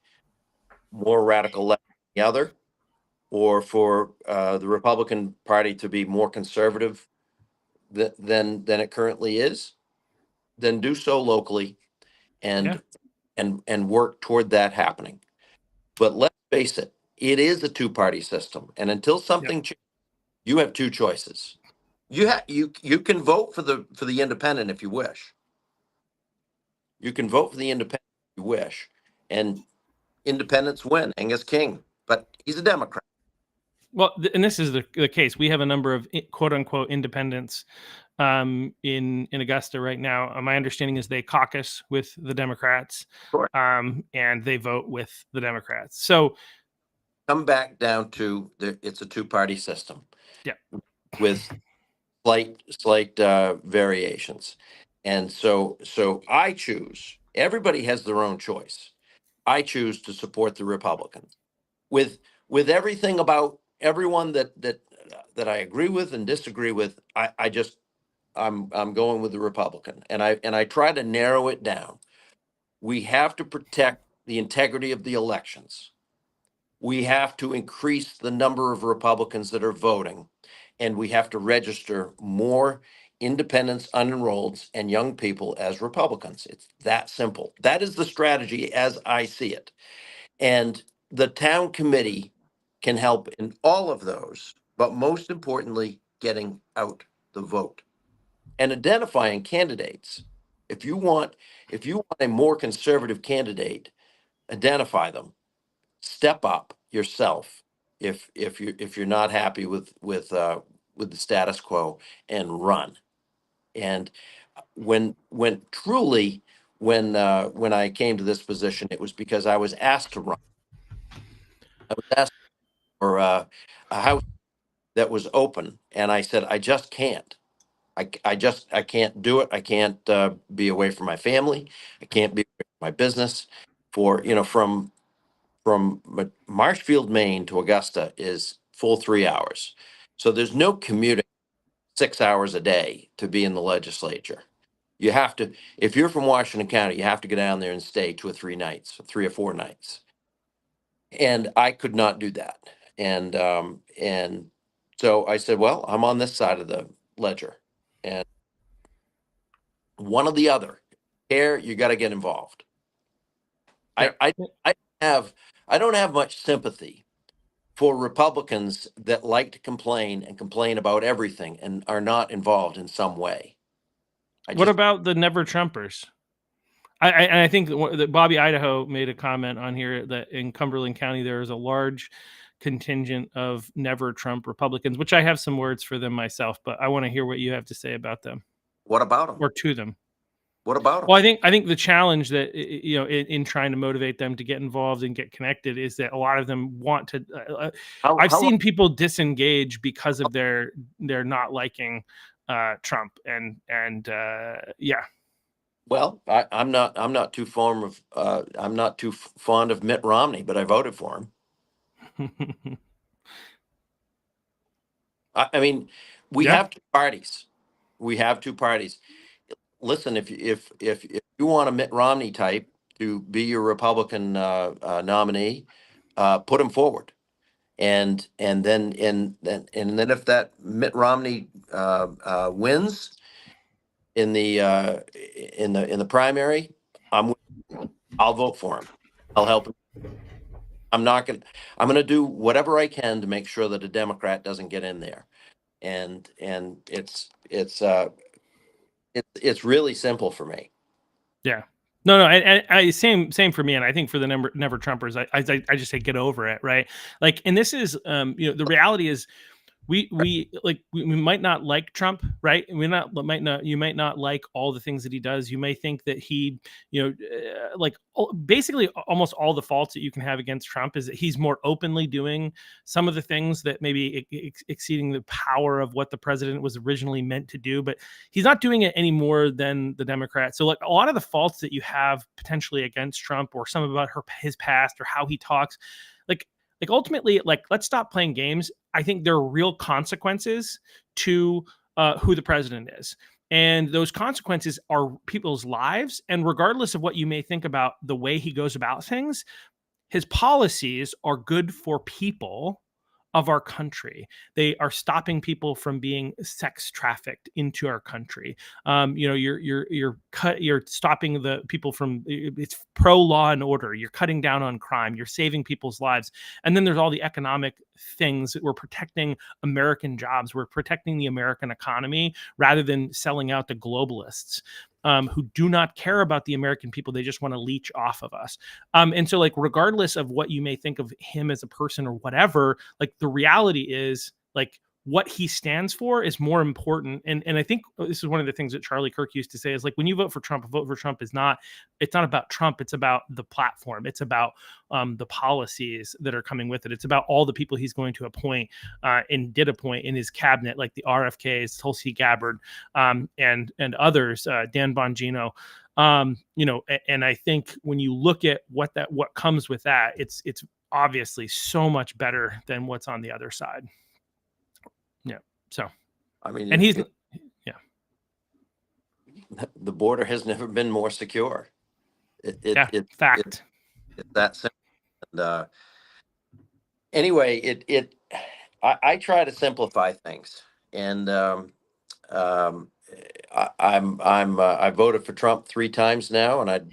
more radical left than the other, or for the Republican Party to be more conservative than it currently is, then do so locally Yeah. and and work toward that happening. But let's face it, it is a two-party system, and until Yep. something changes, you have two choices. You can vote for the independent if you wish. You can vote for the independent if you wish, and independents win. Angus King, but he's a Democrat. Well, and this is the case. We have a number of quote unquote independents in Augusta right now. My understanding is they caucus with the Democrats, Sure. and they vote with the Democrats. So Come back down to it's a two-party system. Yeah. With slight variations, and so I choose. Everybody has their own choice. I choose to support the Republicans with everything about everyone that I agree with and disagree with. I'm going with the Republican, and I try to narrow it down. We have to protect the integrity of the elections. We have to increase the number of Republicans that are voting, and we have to register more independents, unenrolleds, and young people as Republicans. It's that simple. That is the strategy as I see it. And the town committee can help in all of those, but most importantly, getting out the vote and identifying candidates. If you want a more conservative candidate, identify them. Step up yourself if you're not happy with the status quo, and run. And when truly when I came to this position, it was because I was asked to run. I was asked for a house that was open, and I said I just can't. I can't do it. I can't be away from my family. I can't be away from my business. For from Marshfield, Maine to Augusta is full 3 hours. So there's no commuting 6 hours a day to be in the legislature. You have to, if you're from Washington County, you have to go down there and stay 2 or 3 nights, 3 or 4 nights. And I could not do that. And so I said, well, I'm on this side of the ledger. And one or the other. Care, you got to get involved. Yeah. I have I don't have much sympathy for Republicans that like to complain and complain about everything and are not involved in some way. what about the never Trumpers? I think that Bobby Idaho made a comment on here that in Cumberland County there is a large contingent of never Trump Republicans, which I have some words for them myself, but I want to hear what you have to say about them What about them? or to them. What about them? Well, I think the challenge that in trying to motivate them to get involved and get connected is that a lot of them want to. I've seen people disengage because of their not liking Trump and yeah. Well, I'm not too fond of Mitt Romney, but I voted for him. I mean, we Yeah. have two parties. We have two parties. Listen, if you want a Mitt Romney type to be your Republican nominee, put him forward. And then if that Mitt Romney wins in the primary, I'll vote for him. I'll help him. I'm going to do whatever I can to make sure that a Democrat doesn't get in there. And it's really simple for me. Yeah. No, I same for me, and I think for the never Trumpers, I just say get over it, right? Like, and this is, the reality is, we might not like Trump, right? You might not like all the things that he does. You may think that he, basically almost all the faults that you can have against Trump is that he's more openly doing some of the things that maybe exceeding the power of what the president was originally meant to do, but he's not doing it any more than the Democrats. So like a lot of the faults that you have potentially against Trump or some about his past or how he talks, like Like ultimately, like let's stop playing games. I think there are real consequences to who the president is. And those consequences are people's lives. And regardless of what you may think about the way he goes about things, his policies are good for people of our country. They are stopping people from being sex trafficked into our country. You're stopping the people from. It's pro law and order. You're cutting down on crime. You're saving people's lives. And then there's all the economic things that we're protecting American jobs. We're protecting the American economy rather than selling out to globalists. Who do not care about the American people. They just want to leech off of us. And so, like, regardless of what you may think of him as a person or whatever, like, the reality is, like, what he stands for is more important. And I think this is one of the things that Charlie Kirk used to say is like, when you vote for Trump, a vote for Trump is not, it's not about Trump. It's about the platform. It's about the policies that are coming with it. It's about all the people he's going to appoint and did appoint in his cabinet, like the RFKs, Tulsi Gabbard, and others, Dan Bongino. And I think when you look at what comes with that, it's obviously so much better than what's on the other side. Yeah. So, I mean, and he's, yeah, the border has never been more secure. Fact. It's that simple. And anyway, I try to simplify things, and I voted for Trump 3 times now, I'm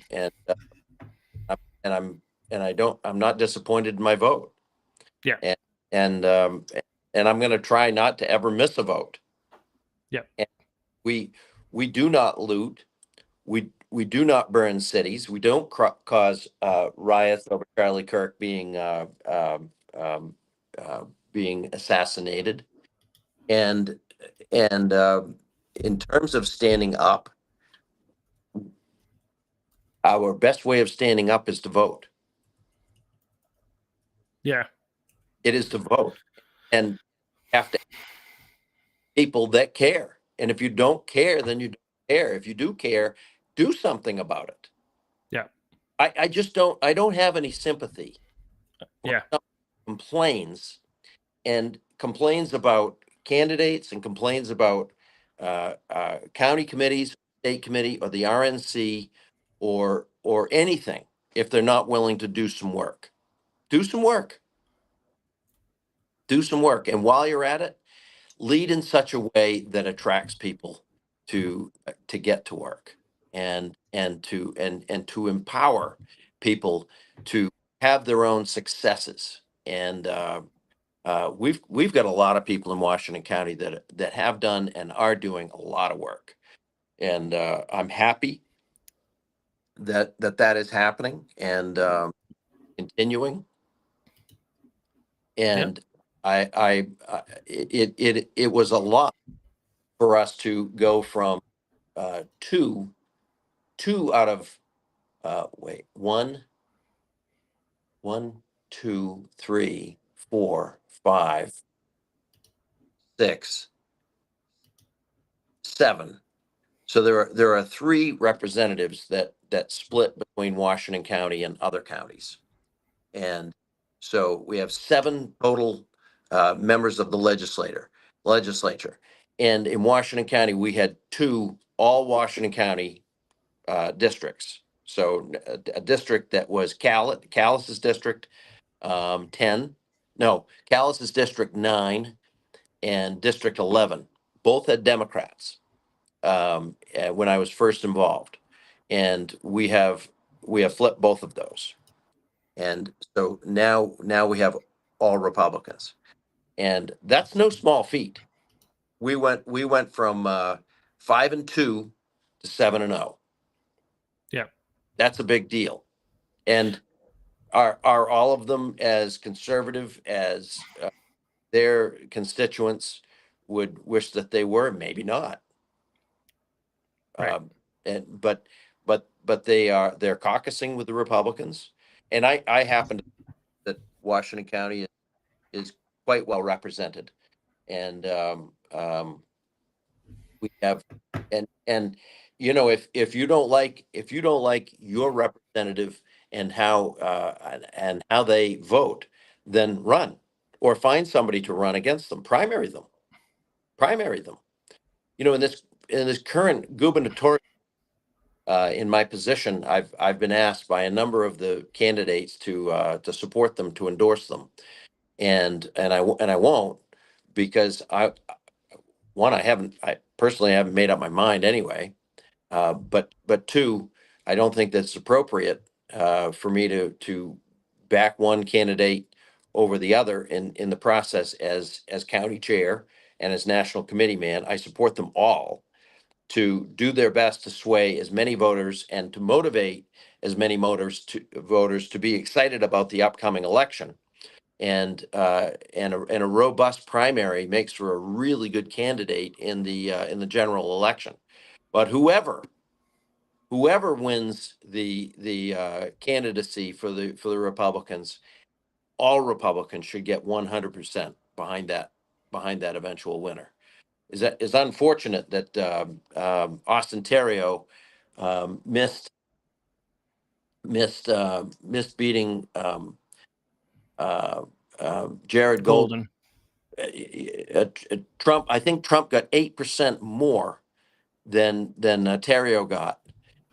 not disappointed in my vote. Yeah. And I'm going to try not to ever miss a vote. Yeah. And we do not loot. We do not burn cities. We don't cause riots over Charlie Kirk being assassinated. And in terms of standing up, our best way of standing up is to vote. Yeah. It is to vote, and have to people that care. And if you don't care, then you don't care. If you do care, do something about it. Yeah. I just don't. I don't have any sympathy. Yeah. Complains about candidates and complains about county committees, state committee, or the RNC, or anything if they're not willing to do some work. Do some work. Do some work. And while you're at it, lead in such a way that attracts people to get to work, and to empower people to have their own successes. And we've got a lot of people in Washington County that have done and are doing a lot of work, and I'm happy that is happening and continuing. And it was a lot for us to go from two out of one, two, three, four, five, six, seven. So there are 3 representatives that split between Washington County and other counties, and so we have 7 total members of the legislature. And in Washington County, we had 2 all Washington County districts. So a district that was Callis's district 10, no, Callis's district 9 and district 11, both had Democrats when I was first involved. And we have flipped both of those. And so now we have all Republicans. And that's no small feat. We went from 5-2 to 7-0. Yeah. That's a big deal. And are all of them as conservative as their constituents would wish that they were? Maybe not. Right. But they're caucusing with the Republicans, and I happen to think that Washington County is quite well represented, and we have and if you don't like your representative and how they vote, then run, or find somebody to run against them. Primary them. You know, in this current gubernatorial, in my position, I've been asked by a number of the candidates to support them, to endorse them, and I won't, because I personally haven't made up my mind anyway. But two, I don't think that's appropriate for me to back one candidate over the other in the process. As county chair and as national committee man, I support them all to do their best to sway as many voters and to motivate as many voters to be excited about the upcoming election. And a robust primary makes for a really good candidate in the general election. But whoever wins the candidacy for the Republicans, all Republicans should get 100% behind that eventual winner. Is unfortunate that Austin Terrio missed beating Jared Golden. Trump. I think Trump got 8% more than Terrio got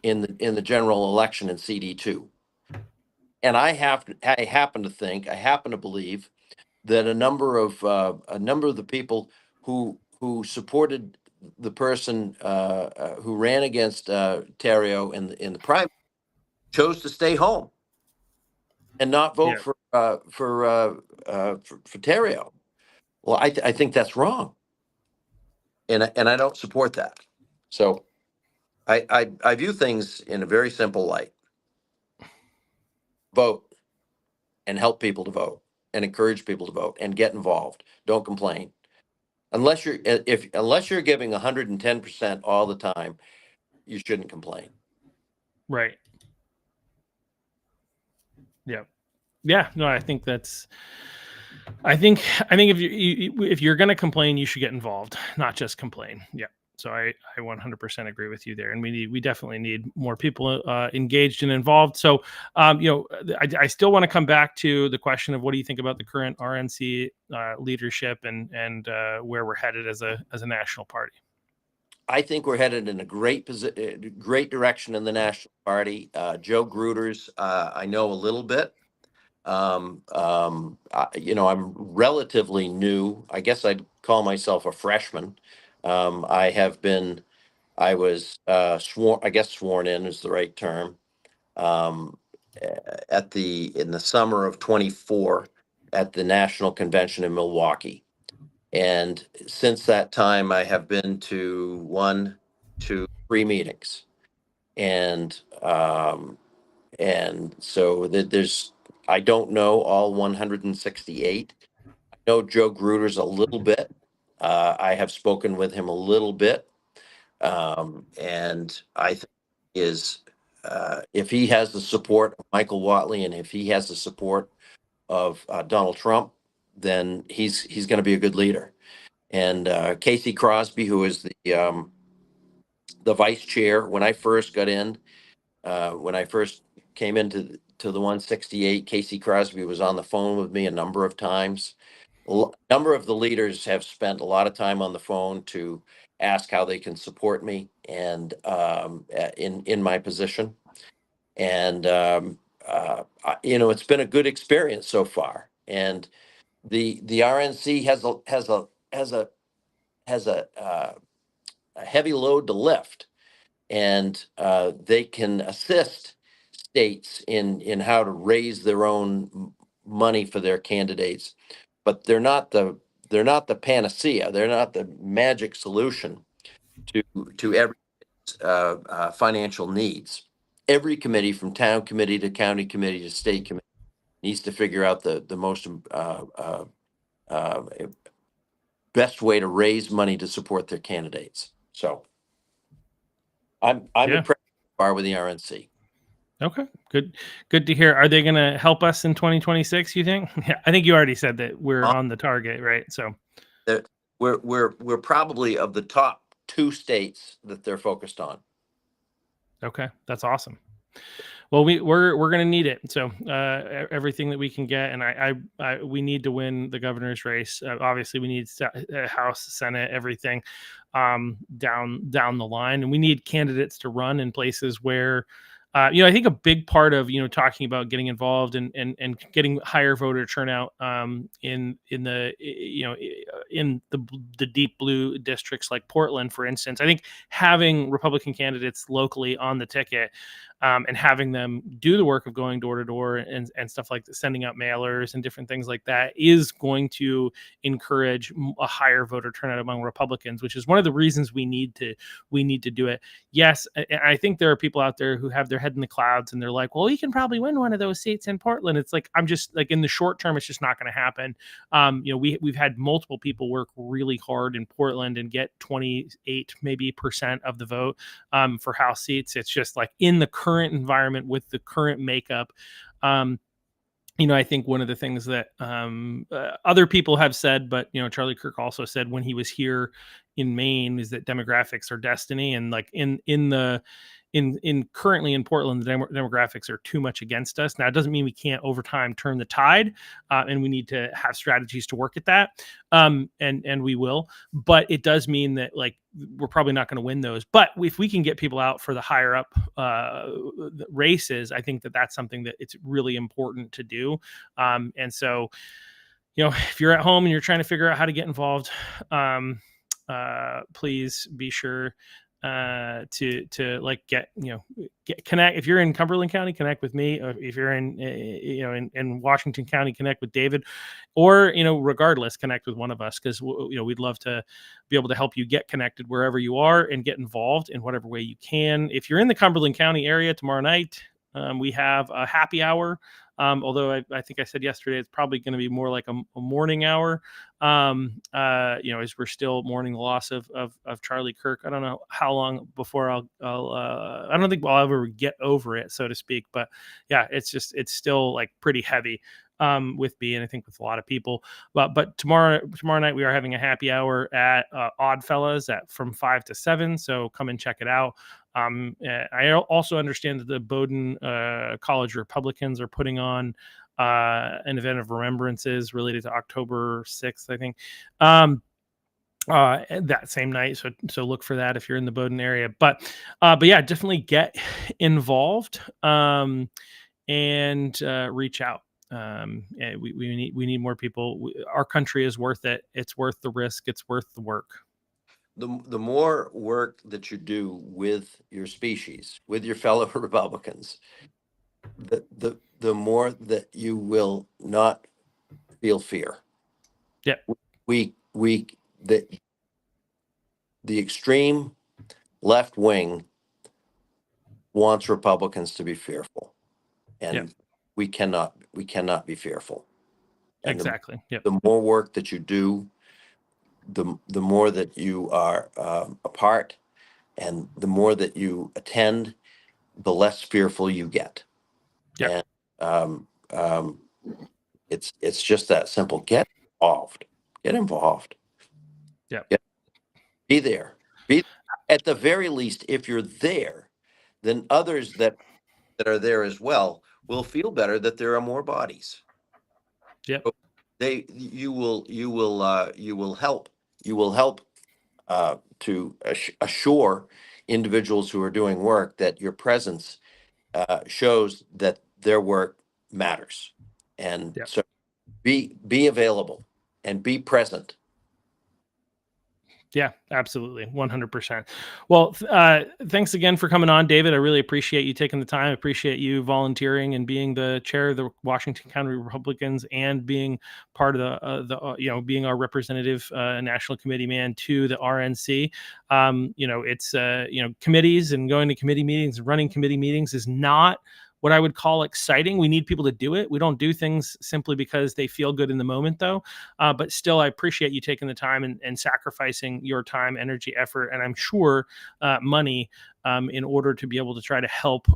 in the general election in CD2. And I happen to believe that a number of the people who supported the person who ran against Terrio in the primary chose to stay home and not vote for Terrio. Well, I think that's wrong, and I don't support that. So I view things in a very simple light: vote and help people to vote, and encourage people to vote and get involved. Don't complain. Unless you're giving 110% all the time, you shouldn't complain. Right. Yeah. Yeah. No, I think if you're going to complain, you should get involved, not just complain. Yeah. So I 100% agree with you there, and we definitely need more people engaged and involved. So I still want to come back to the question of what do you think about the current RNC leadership and where we're headed as a national party. I think we're headed in a great direction in the national party. Joe Gruters, I know a little bit. I'm relatively new. I guess I'd call myself a freshman. I was sworn in is the right term, in the summer of 24 at the national convention in Milwaukee. And since that time, I have been to 1, 2, 3 meetings. And so I don't know all 168. I know Joe Gruters a little bit. I have spoken with him a little bit. And I think if he has the support of Michael Whatley, and if he has the support of Donald Trump, then he's going to be a good leader. And Casey Crosby, who is the vice chair, when I first came into the 168, Casey Crosby was on the phone with me a number of times. A number of the leaders have spent a lot of time on the phone to ask how they can support me and in my position. And it's been a good experience so far. And the RNC has a heavy load to lift, and they can assist states in how to raise their own money for their candidates, but they're not the panacea. They're not the magic solution to every financial needs. Every committee, from town committee to county committee to state committee, needs to figure out the most best way to raise money to support their candidates. So I'm impressed so far with the RNC. Okay, good to hear. Are they going to help us in 2026? You think? Yeah, I think you already said that we're on the target, right? So we're probably of the top 2 states that they're focused on. Okay, that's awesome. Well, we're going to need it. So everything that we can get, and we need to win the governor's race. Obviously, we need House, Senate, everything down the line, and we need candidates to run in places where. I think a big part of talking about getting involved and getting higher voter turnout in the deep blue districts like Portland, for instance. I think having Republican candidates locally on the ticket and having them do the work of going door to door and stuff like that, sending out mailers and different things like that is going to encourage a higher voter turnout among Republicans, which is one of the reasons we need to do it. Yes, I think there are people out there who have their head in the clouds and they're like, well, we can probably win one of those seats in Portland. It's like, I'm just like, in the short term, it's just not going to happen. We've had multiple people work really hard in Portland and get 28 maybe % of the vote for House seats. It's just like in the current environment with the current makeup. I think one of the things that other people have said, but Charlie Kirk also said when he was here in Maine, is that demographics are destiny, and like currently in Portland, the demographics are too much against us. Now, it doesn't mean we can't over time turn the tide, and we need to have strategies to work at that, and we will. But it does mean that like we're probably not going to win those. But if we can get people out for the higher up races, I think that that's something that it's really important to do. And so, if you're at home and you're trying to figure out how to get involved, please be sure to like get connect. If you're in Cumberland County, connect with me. If you're in Washington County, connect with David, or regardless, connect with one of us, because we'd love to be able to help you get connected wherever you are and get involved in whatever way you can. If you're in the Cumberland County area tomorrow night, we have a happy hour. Although I think I said yesterday, it's probably going to be more like a morning hour, as we're still mourning the loss of Charlie Kirk. I don't know how long before I don't think I'll ever get over it, so to speak. But yeah, it's still like pretty heavy with me, and I think with a lot of people. But tomorrow night we are having a happy hour at Oddfellows from 5 to 7. So come and check it out. I also understand that the Bowdoin College Republicans are putting on an event of remembrances related to October 6th, I think, that same night. So look for that if you're in the Bowdoin area. But yeah, definitely get involved and reach out. We need more people. Our country is worth it. It's worth the risk. It's worth the work. The more work that you do with your species, with your fellow Republicans, the more that you will not feel fear. Yeah. The extreme left wing wants Republicans to be fearful, and we cannot be fearful. And exactly. The more work that you do, the more that you are apart, and the more that you attend, the less fearful you get. Yeah. And it's just that simple. Get involved. Yeah. Be there. Be at the very least, if you're there, then others that are there as well will feel better that there are more bodies. Yep. You will help to assure individuals who are doing work that your presence shows that their work matters. And so be available and be present. Yeah, absolutely. 100%. Well, thanks again for coming on, David. I really appreciate you taking the time. I appreciate you volunteering and being the chair of the Washington County Republicans and being part of being our representative national committee man to the RNC. It's committees and going to committee meetings, running committee meetings is not what I would call exciting. We need people to do it. We don't do things simply because they feel good in the moment, though. But still, I appreciate you taking the time and sacrificing your time, energy, effort, and I'm sure money in order to be able to try to help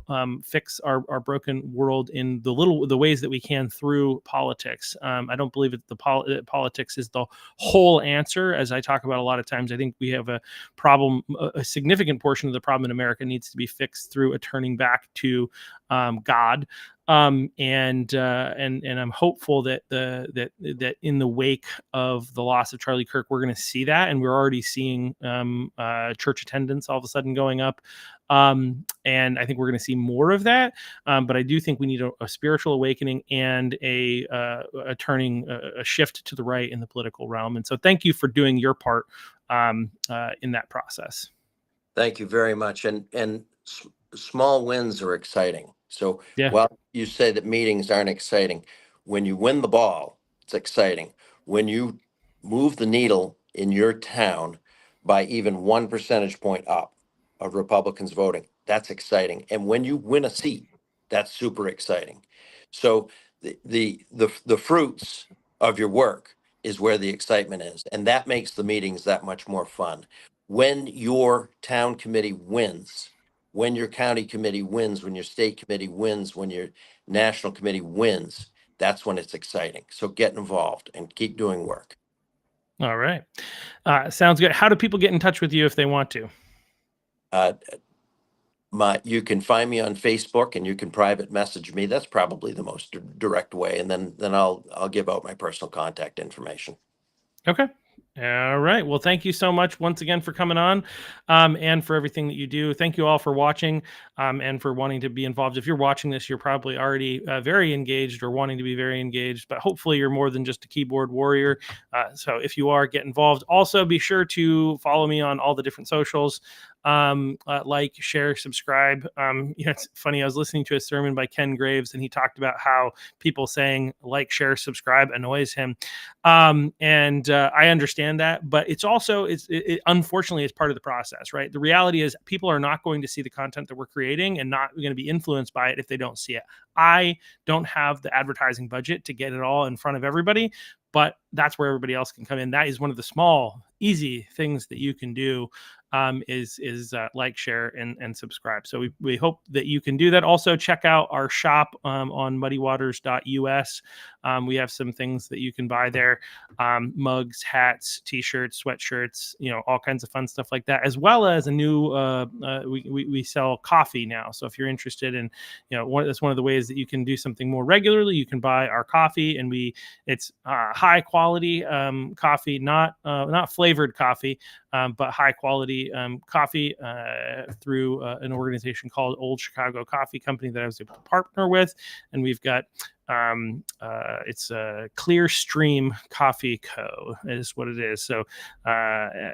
fix our broken world in the ways that we can through politics. I don't believe that politics is the whole answer, as I talk about a lot of times. I think we have a problem, a significant portion of the problem in America needs to be fixed through a turning back to God. And I'm hopeful that that in the wake of the loss of Charlie Kirk, we're going to see that, and we're already seeing church attendance all of a sudden going up. And I think we're going to see more of that. But I do think we need a spiritual awakening and a turning, a shift to the right in the political realm. And so thank you for doing your part in that process. Thank you very much. And small wins are exciting. So Yeah. while you say that meetings aren't exciting, when you win the ball, it's exciting. When you move the needle in your town by even 1 percentage point up of Republicans voting, that's exciting. And when you win a seat, that's super exciting. So the fruits of your work is where the excitement is, and that makes the meetings that much more fun. When your town committee wins, when your county committee wins, when your state committee wins, when your national committee wins, that's when it's exciting. So get involved and keep doing work. All right. Sounds good. How do people get in touch with you if they want to? You can find me on Facebook, and you can private message me. That's probably the most direct way. And then I'll give out my personal contact information. Okay. All right. Well, thank you so much once again for coming on, and for everything that you do. Thank you all for watching, and for wanting to be involved. If you're watching this, you're probably already very engaged or wanting to be very engaged, but hopefully you're more than just a keyboard warrior. So if you are, get involved. Also, be sure to follow me on all the different socials. Like, share, subscribe. It's funny. I was listening to a sermon by Ken Graves, and he talked about how people saying like, share, subscribe annoys him. And I understand that, but it's also, unfortunately, it's part of the process, right? The reality is people are not going to see the content that we're creating and not going to be influenced by it if they don't see it. I don't have the advertising budget to get it all in front of everybody, but that's where everybody else can come in. That is one of the small, easy things that you can do, is like, share, and subscribe. So we hope that you can do that. Also, check out our shop on muddywaters.us. We have some things that you can buy there, mugs, hats, t-shirts, sweatshirts, all kinds of fun stuff like that, as well as a new, we sell coffee now. So if you're interested in, that's one of the ways that you can do something more regularly. You can buy our coffee, and it's high quality coffee, not flavored coffee, but high quality coffee through an organization called Old Chicago Coffee Company that I was able to partner with. And we've got it's a Clear Stream Coffee Co. is what it is. So as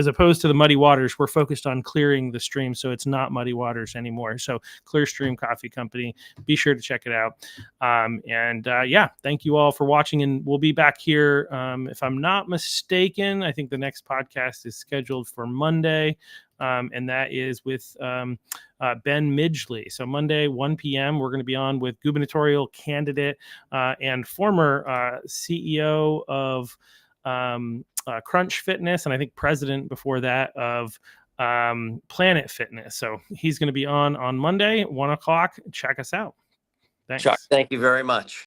opposed to the Muddy Waters, we're focused on clearing the stream, so it's not Muddy Waters anymore. So Clear Stream Coffee Company, be sure to check it out. Thank you all for watching, and we'll be back here, if I'm not mistaken. I think the next podcast is scheduled for Monday, and that is with Ben Midgley. So Monday, 1 p.m., we're going to be on with gubernatorial candidate and former CEO of Crunch Fitness, and I think president before that of Planet Fitness. So he's going to be on Monday, 1 o'clock. Check us out. Thanks. Chuck, thank you very much.